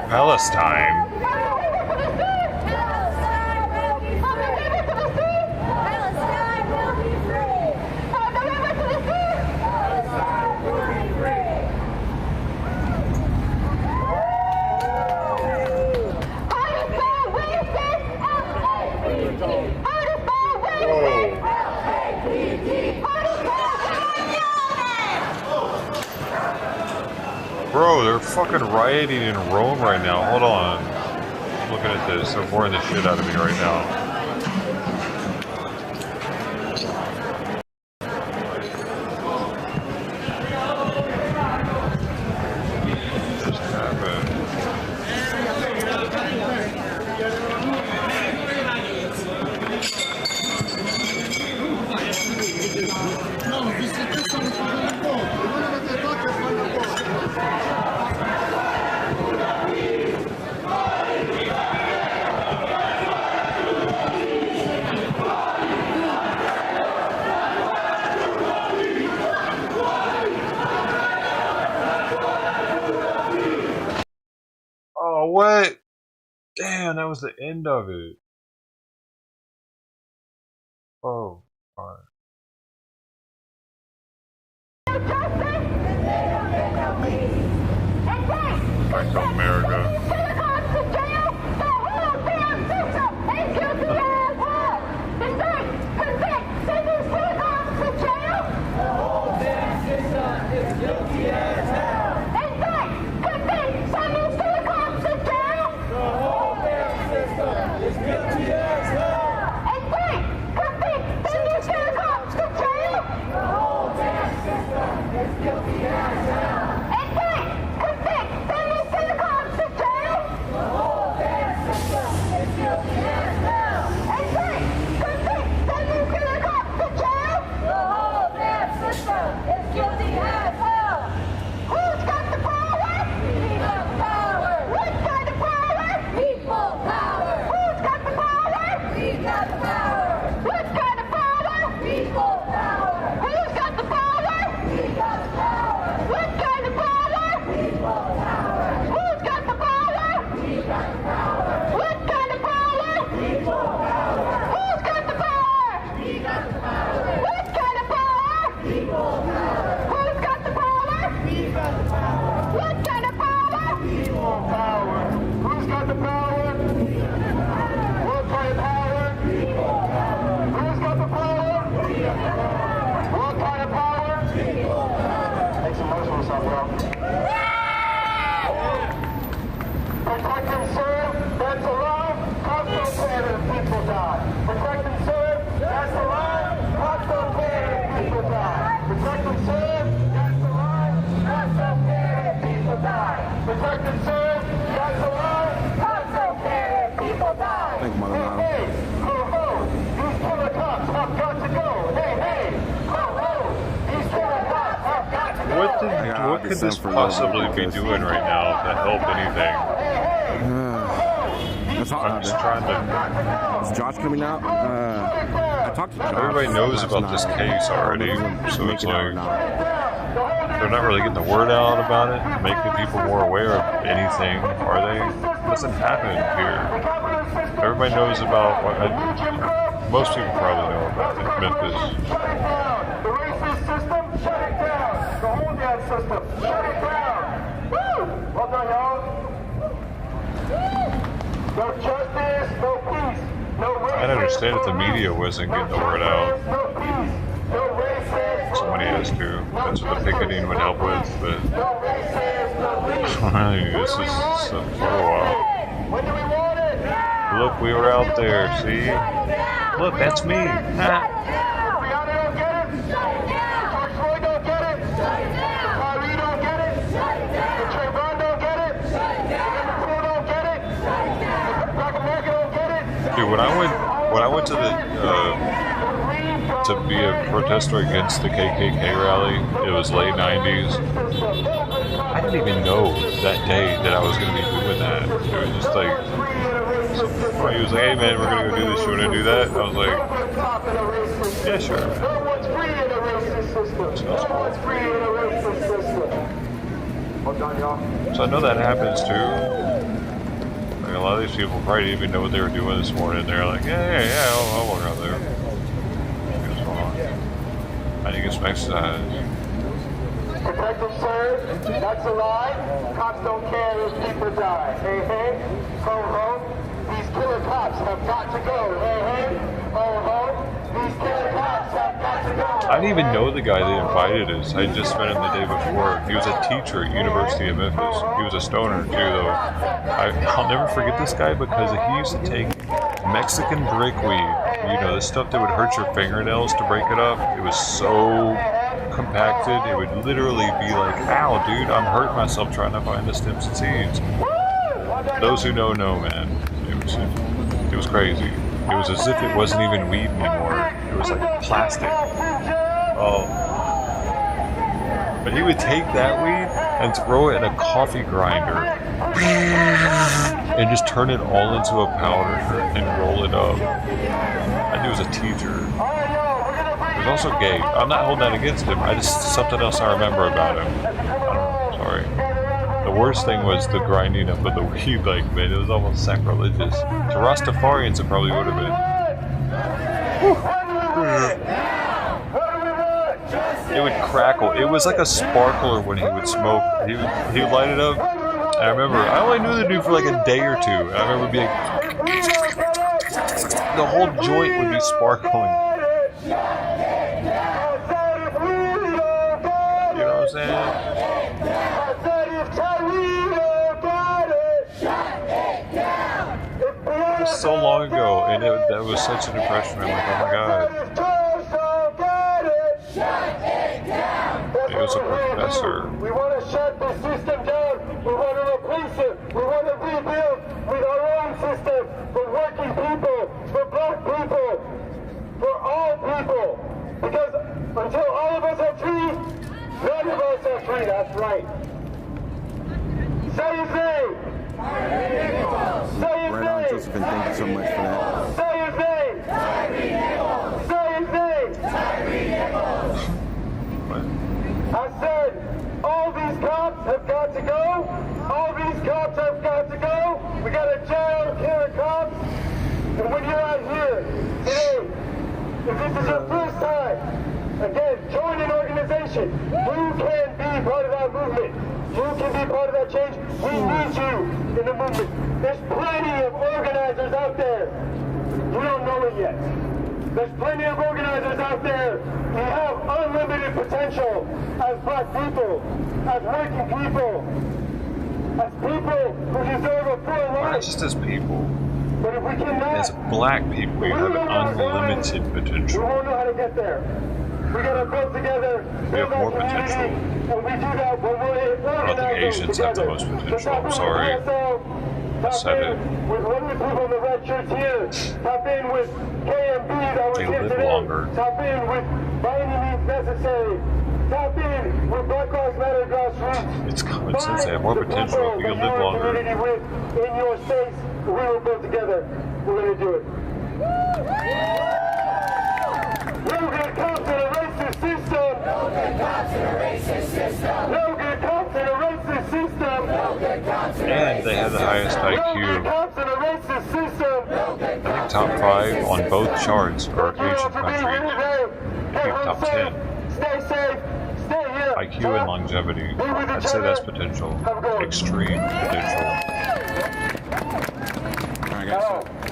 Speaker 1: Palestine. Bro, they're fucking rioting in Rome right now. Hold on. I'm looking at this. They're boring the shit out of me right now. Oh, what? Damn, that was the end of it. Oh, alright. Back to America. What could this possibly be doing right now to help anything? I'm just trying to...
Speaker 2: Is Josh coming out? I talked to Josh.
Speaker 1: Everybody knows about this case already, so it's like... They're not really getting the word out about it, making people more aware of anything, are they? It doesn't happen here. Everybody knows about what... most people probably know about it. Memphis.
Speaker 10: The racist system, shut it down. The whole damn system, shut it down. Woo! Well done, y'all. No justice, no peace, no racism.
Speaker 1: I'd understand if the media wasn't getting the word out.
Speaker 10: No peace, no racism.
Speaker 1: Somebody has to. That's what the picketing would help with, but...
Speaker 10: No racism, no peace.
Speaker 1: This is a photo op.
Speaker 10: When do we want it?
Speaker 1: Look, we were out there, see? Look, that's me. when I went to the to be a protester against the KKK rally, it was late 90s. I didn't even know that day that I was going to be doing that. It was just like, he was like, hey man, we're going to go do this, you want to do that? I was like, yeah, sure, man. So I know that happens too. Like a lot of these people probably didn't even know what they were doing this morning. They're like, yeah, I'll walk out there. I think it's exercise.
Speaker 4: Protect and serve, that's a lie. Cops don't care if people die. Hey, hey, ho, ho. These killer cops have got to go. Hey, hey, ho, ho. These killer cops have got to go.
Speaker 1: I didn't even know the guy that invited us. I just met him the day before. He was a teacher at University of Memphis. He was a stoner too, though. I'll never forget this guy because he used to take Mexican brickweed. You know, the stuff that would hurt your fingernails to break it up. It was so compacted, it would literally be like, ow, dude, I'm hurting myself trying to find the stems and seeds. Those who know, man. It was crazy. It was as if it wasn't even weed anymore. It was like plastic. Oh. But he would take that weed and throw it in a coffee grinder and just turn it all into a powder and roll it up. And he was a teacher. He was also gay. I'm not holding that against him. Something else I remember about him. I don't know, sorry. The worst thing was the grinding up of the weed, like, man, it was almost sacrilegious. To Rastafarians, it probably would have been. It would crackle. It was like a sparkler when he would smoke. He would light it up. And I remember, I only knew the dude for like a day or two. And I remember being, the whole joint would be sparkling. You know what I'm saying? It was so long ago, and that was such an impression. I'm like, oh my god. He was a professor.
Speaker 4: We want to shut the system down. We want to replace it. We want to rebuild with our own system for working people, for black people, for all people. Because until all of us are free, none of us are free. That's right. Say his name. Say his
Speaker 2: Right
Speaker 4: name.
Speaker 2: on, Josephine. Thank you so much for that.
Speaker 4: Say his name. Say his name. I said, all these cops have got to go. All these cops have got to go. We got to jail killer cops. And when you're out here today, if this is your first time, again, join an organization. You can be part of that movement. You can be part of that change. We need you in the movement. There's plenty of organizers out there. You don't know it yet. There's plenty of organizers out there who have unlimited potential as black people, as working people, as people who deserve a full life.
Speaker 1: Not just as people.
Speaker 4: But if we cannot,
Speaker 1: as black people, you have unlimited potential.
Speaker 4: we won't know how to get there. We gotta build together.
Speaker 1: We have more potential.
Speaker 4: And we do that when we're
Speaker 1: I don't think Asians have the most potential. I'm sorry. I said it.
Speaker 4: With one of the people in the red shirts here. Tap in with KMB that was
Speaker 1: They
Speaker 4: here
Speaker 1: live
Speaker 4: today.
Speaker 1: longer.
Speaker 4: Tap in with By Any Means Necessary. Tap in with Black Lives Matter grassroots.
Speaker 1: It's common sense. They have more potential. If you can live longer.
Speaker 4: In your space, we will build together. We're going to do it. No good cops in a racist system. No good cops in a racist system. No good cops in a racist system. No good cops in a racist system.
Speaker 1: And they have the highest IQ.
Speaker 4: No good cops in a racist system.
Speaker 1: I think top 5 on both charts are Asian countries. I think top 10.
Speaker 4: Stay safe. Stay here.
Speaker 1: IQ and longevity. I'd say that's potential. Extreme potential.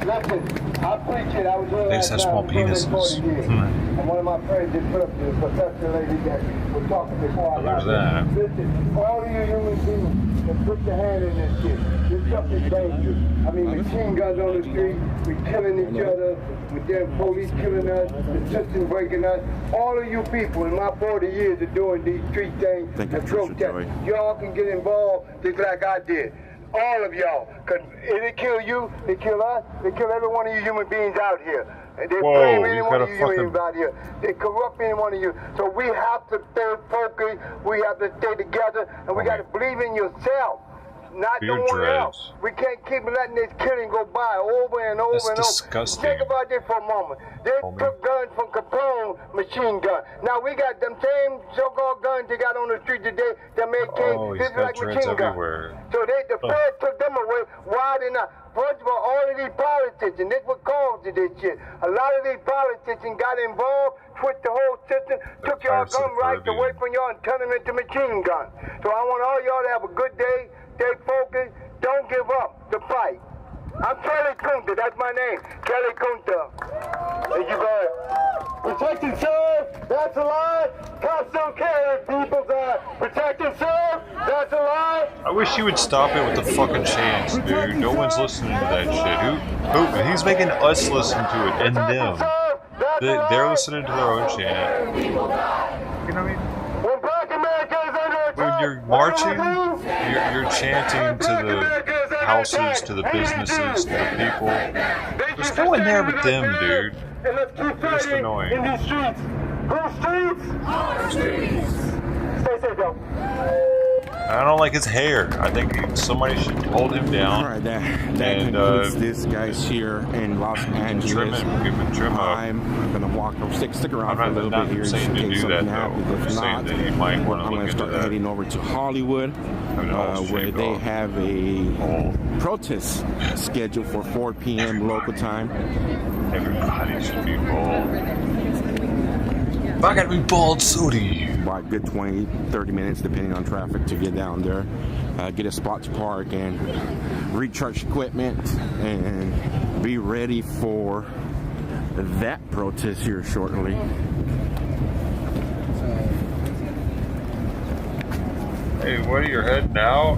Speaker 4: Listen, I preach it. I was here
Speaker 1: They just have small penises.
Speaker 4: And one of my friends just put up the professor lady that was talking before.
Speaker 1: Well, there's that.
Speaker 4: Listen, all of you human beings that put your hand in this shit. This stuff is dangerous. I mean, machine guns on the street, we killing each other, with them police killing us, the system breaking us. All of you people in my 40 years of doing these street things and protesting, y'all can get involved just like I did. all of y'all. Because they kill you, they kill us, they kill every one of you human beings out here. And they blame any one of you human beings out here. They corrupt any one of you. So we have to stay focused, we have to stay together, and we got to believe in yourself. Not no one else. We can't keep letting this killing go by over and over and over.
Speaker 1: Disgusting.
Speaker 4: Think about this for a moment. They took guns from Capone machine gun. Now we got them same so-called guns they got on the street today that made King. This is like machine gun. So the Fed took them away. Why they not? First of all of these politicians, this what caused this shit. A lot of these politicians got involved, switched the whole system, took y'all gun rights away from y'all and turned them into machine guns. So I want all y'all to have a good day. Stay focused. Don't give up the fight. I'm Kelly Kunta. That's my name. Kelly Kunta. Thank you, bud. Protect and serve. That's a lie. Cops don't care if people die. Protect and serve. That's a lie.
Speaker 1: I wish you would stop it with the fucking chants, dude. No one's listening to that shit. Who? He's making us listen to it and them. They're listening to their own chant. You know what I mean?
Speaker 4: When Black America is under attack,
Speaker 1: when you're marching, you're chanting to the houses, to the businesses, to the people. There's no one there but them, dude.
Speaker 4: It's
Speaker 1: just annoying.
Speaker 4: In these streets. Whose streets? Our streets. Stay safe, yo.
Speaker 1: I don't like his hair. I think somebody should hold him down.
Speaker 2: All right, that concludes this guys here in Los Angeles.
Speaker 1: Give him a trim up.
Speaker 2: I'm gonna walk. Stick around for a little bit here just in case something happens. If not, I'm gonna start heading over to Hollywood, where they have a protest scheduled for 4 p.m. local time.
Speaker 1: Everybody should be bald. If I gotta be bald, so do you.
Speaker 2: About a good 20-30 minutes depending on traffic to get down there, get a spot to park and recharge equipment and be ready for that protest here shortly.
Speaker 1: Hey, what are you heading out?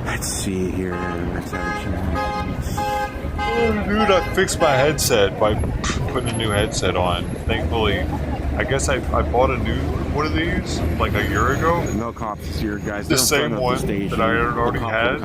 Speaker 2: Let's see here. Let's have a chance.
Speaker 1: Dude, I fixed my headset by putting a new headset on. Thankfully, I guess I bought a new one of these like a year ago.
Speaker 2: No cops here, guys.
Speaker 1: The same one that I already had.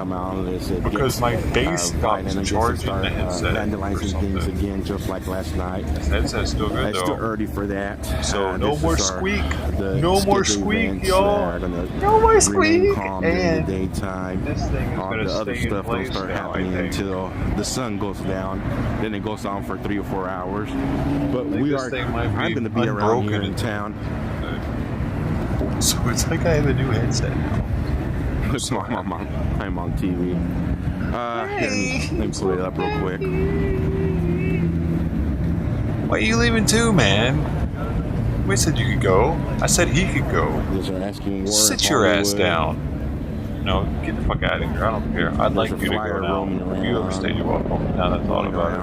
Speaker 1: Because my bass got charged in the headset.
Speaker 2: Vandalizing things again, just like last night.
Speaker 1: This headset's still good though.
Speaker 2: It's still early for that.
Speaker 1: So no more squeak. No more squeak, y'all. No more squeak.
Speaker 2: And the daytime.
Speaker 1: This thing is
Speaker 2: all
Speaker 1: gonna
Speaker 2: the other
Speaker 1: stay
Speaker 2: stuff will start happening until the sun goes down. Then it goes on for 3 or 4 hours. But I'm going to be around here in town.
Speaker 1: So it's like I have a new headset now.
Speaker 2: I'm on TV. Let me pull it up real quick.
Speaker 1: Why are you leaving too, man? We said you could go. I said he could go. Sit your ass down. No, get the fuck out of here. I don't care. I'd like you to go now. If you overstayed your welcome. Now that's all about it.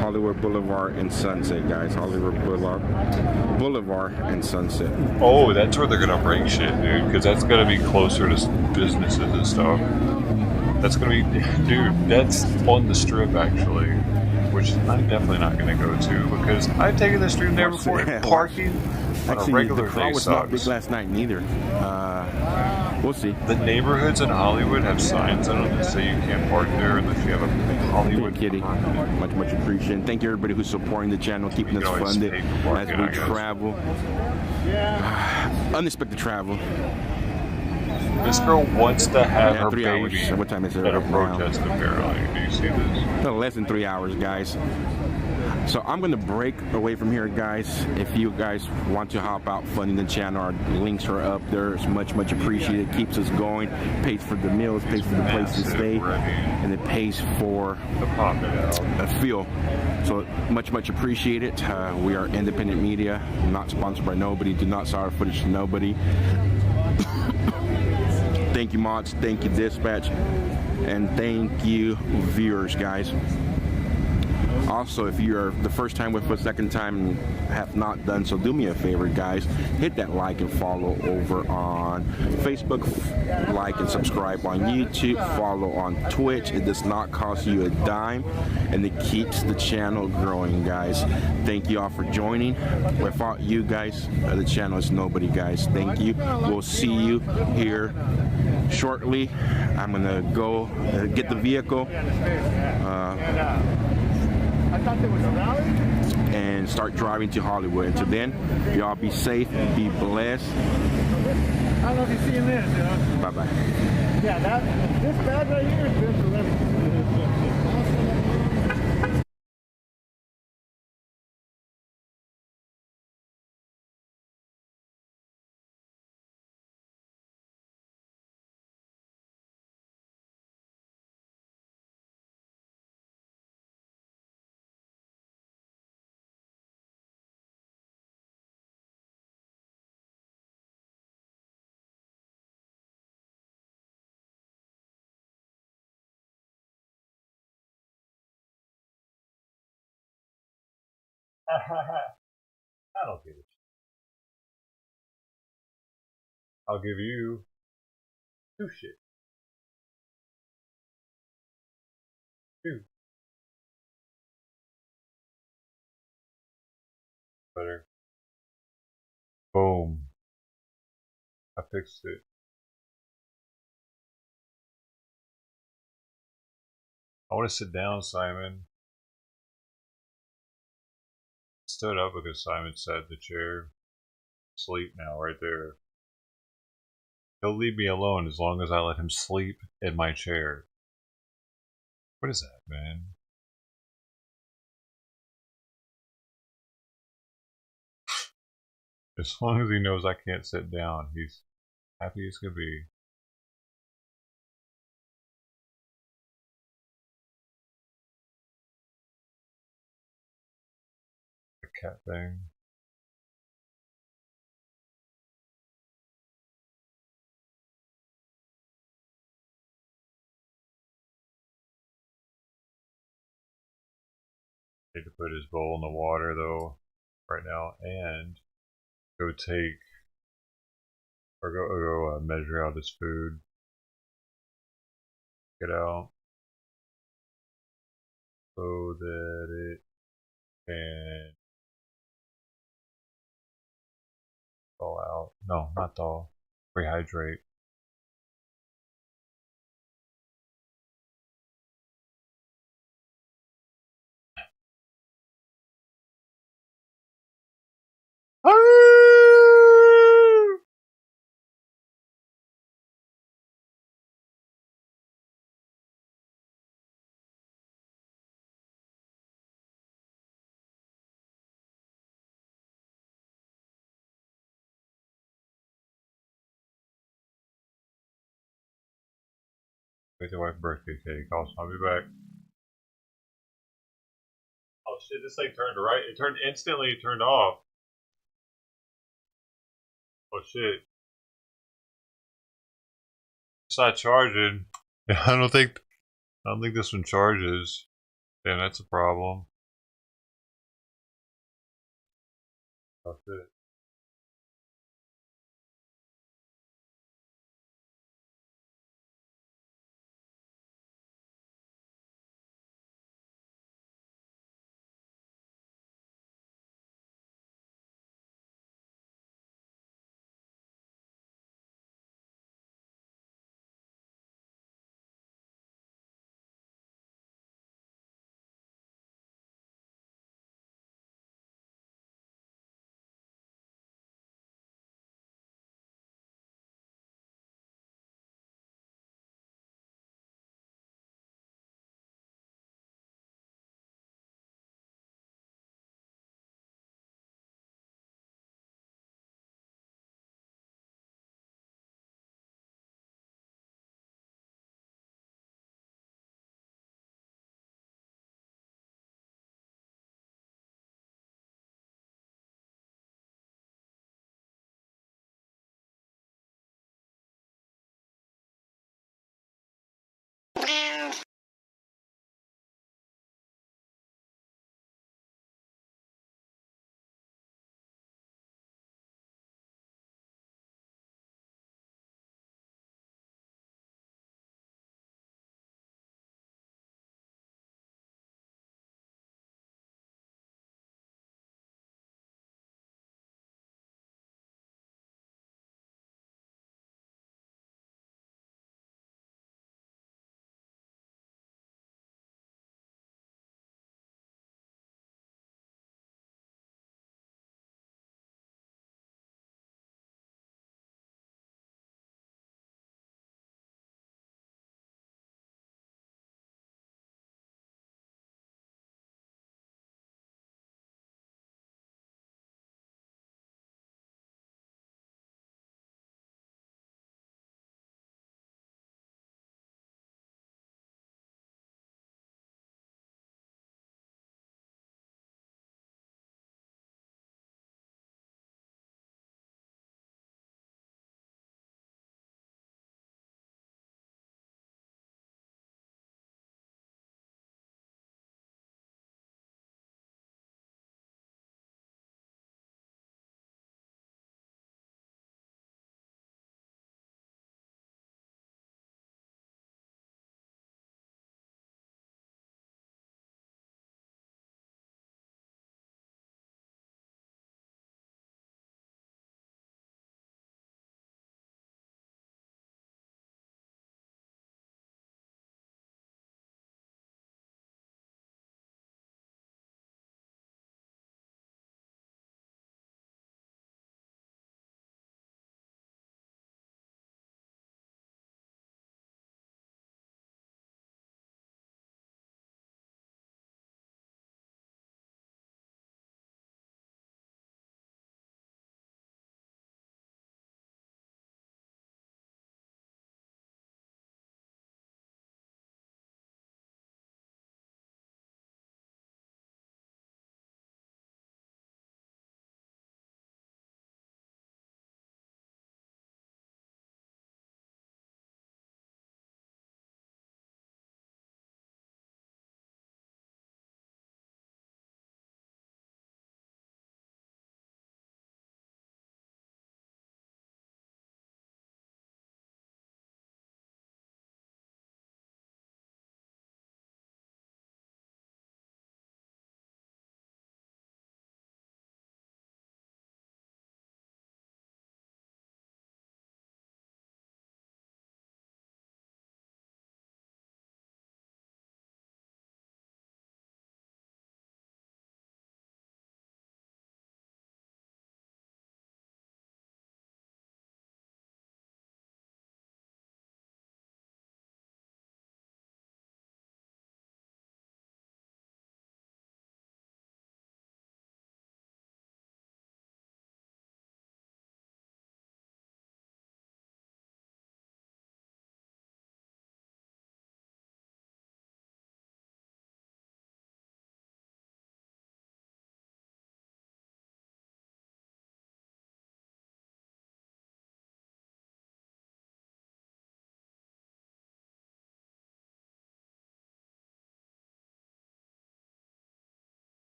Speaker 2: Hollywood Boulevard and Sunset, guys. Hollywood Boulevard and Sunset.
Speaker 1: Oh, that's where they're gonna bring shit, dude. Because that's gonna be closer to businesses and stuff. That's gonna be, dude. That's on the Strip actually, which I'm definitely not gonna go to because I've taken the Strip there before. Parking on a regular
Speaker 2: the crowd
Speaker 1: day
Speaker 2: was
Speaker 1: sucks.
Speaker 2: not big last night neither. We'll see.
Speaker 1: The neighborhoods in Hollywood have signs on them that say you can't park there unless you have a Hollywood.
Speaker 2: Kitty, much appreciated. Thank you everybody who's supporting the channel, keeping us funded as we travel. Unexpected travel.
Speaker 1: This girl wants to have her
Speaker 2: 3
Speaker 1: baby
Speaker 2: hours. What time is it
Speaker 1: at a
Speaker 2: right now?
Speaker 1: protest, apparently. Do you see this?
Speaker 2: No, less than 3 hours, guys. So I'm going to break away from here, guys. If you guys want to hop out funding the channel, our links are up there. It's much appreciated. Keeps us going. Pays for the meals, pays for the place to stay, and it pays for a fuel. So much appreciated. We are independent media, not sponsored by nobody. Do not sell our footage to nobody. Thank you, mods. Thank you, dispatch, and thank you, viewers, guys. Also, if you're the first time with us, second time, and have not done so, do me a favor, guys. Hit that like and follow over on Facebook. Like and subscribe on YouTube. Follow on Twitch. It does not cost you a dime, and it keeps the channel growing, guys. Thank you all for joining. Without you guys, the channel is nobody, guys. Thank you. We'll see you here shortly. I'm gonna go get the vehicle and start driving to Hollywood. Until then, y'all be safe, be blessed.
Speaker 14: I don't know if you've seen this, you know.
Speaker 2: Bye bye.
Speaker 14: Yeah, this bag right here is good for living.
Speaker 1: I don't give it. I'll give you 2 shit. 2. Better. Boom. I fixed it. I want to sit down, Simon. Stood up because Simon sat in the chair. Sleep now, right there. He'll leave me alone as long as I let him sleep in my chair. What is that, man? As long as he knows I can't sit down, he's happy as can be. The cat thing. Need to put his bowl in the water though right now and go take or go measure out his food. Get out so that it can thaw out. No, not thaw. Rehydrate. Make the wife birthday cake. I'll be back. Oh shit, this thing turned right. It turned instantly, it turned off. Oh shit. It's not charging. I don't think this one charges. Damn, that's a problem. Oh shit.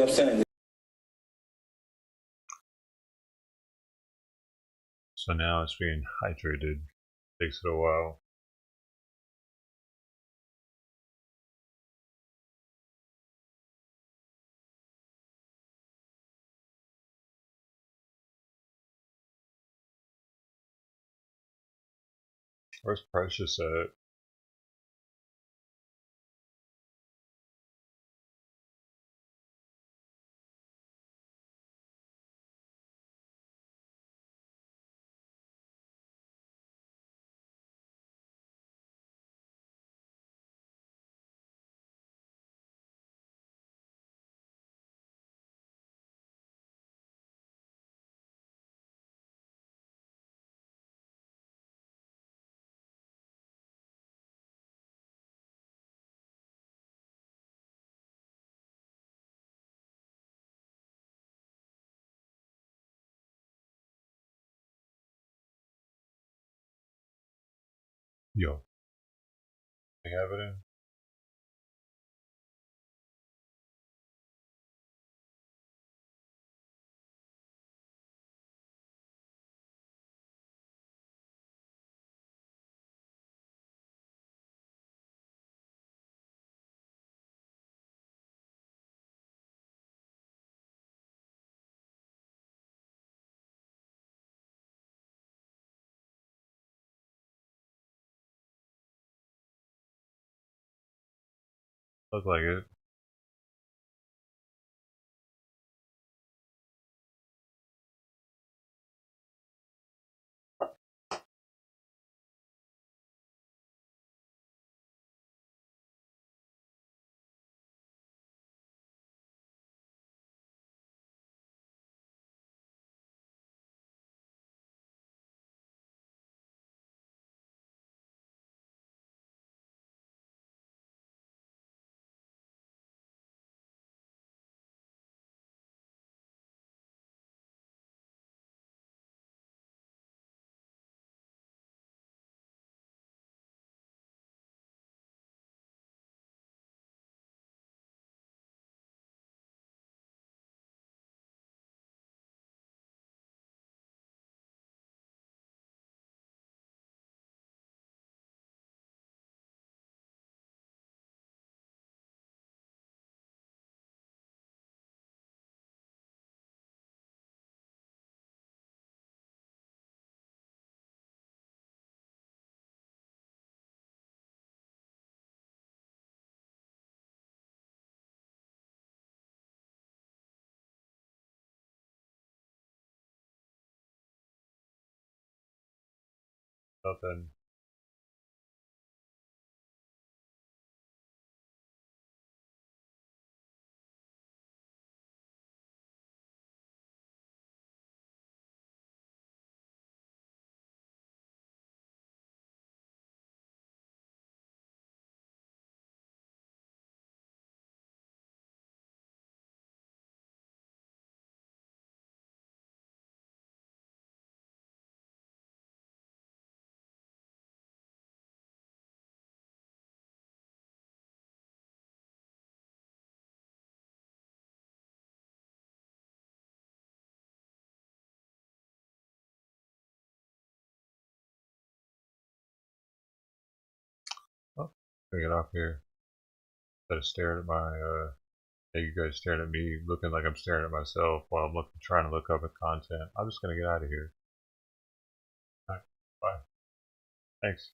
Speaker 15: upsetting.
Speaker 1: So now it's being hydrated. Takes it a while. Where's Precious at? Yo. They have it in? Look like it. Nothing. Oh, gotta get off here. Instead of staring at my, you guys staring at me, looking like I'm staring at myself while I'm trying to look up at content. I'm just gonna get out of here. Alright, bye. Thanks.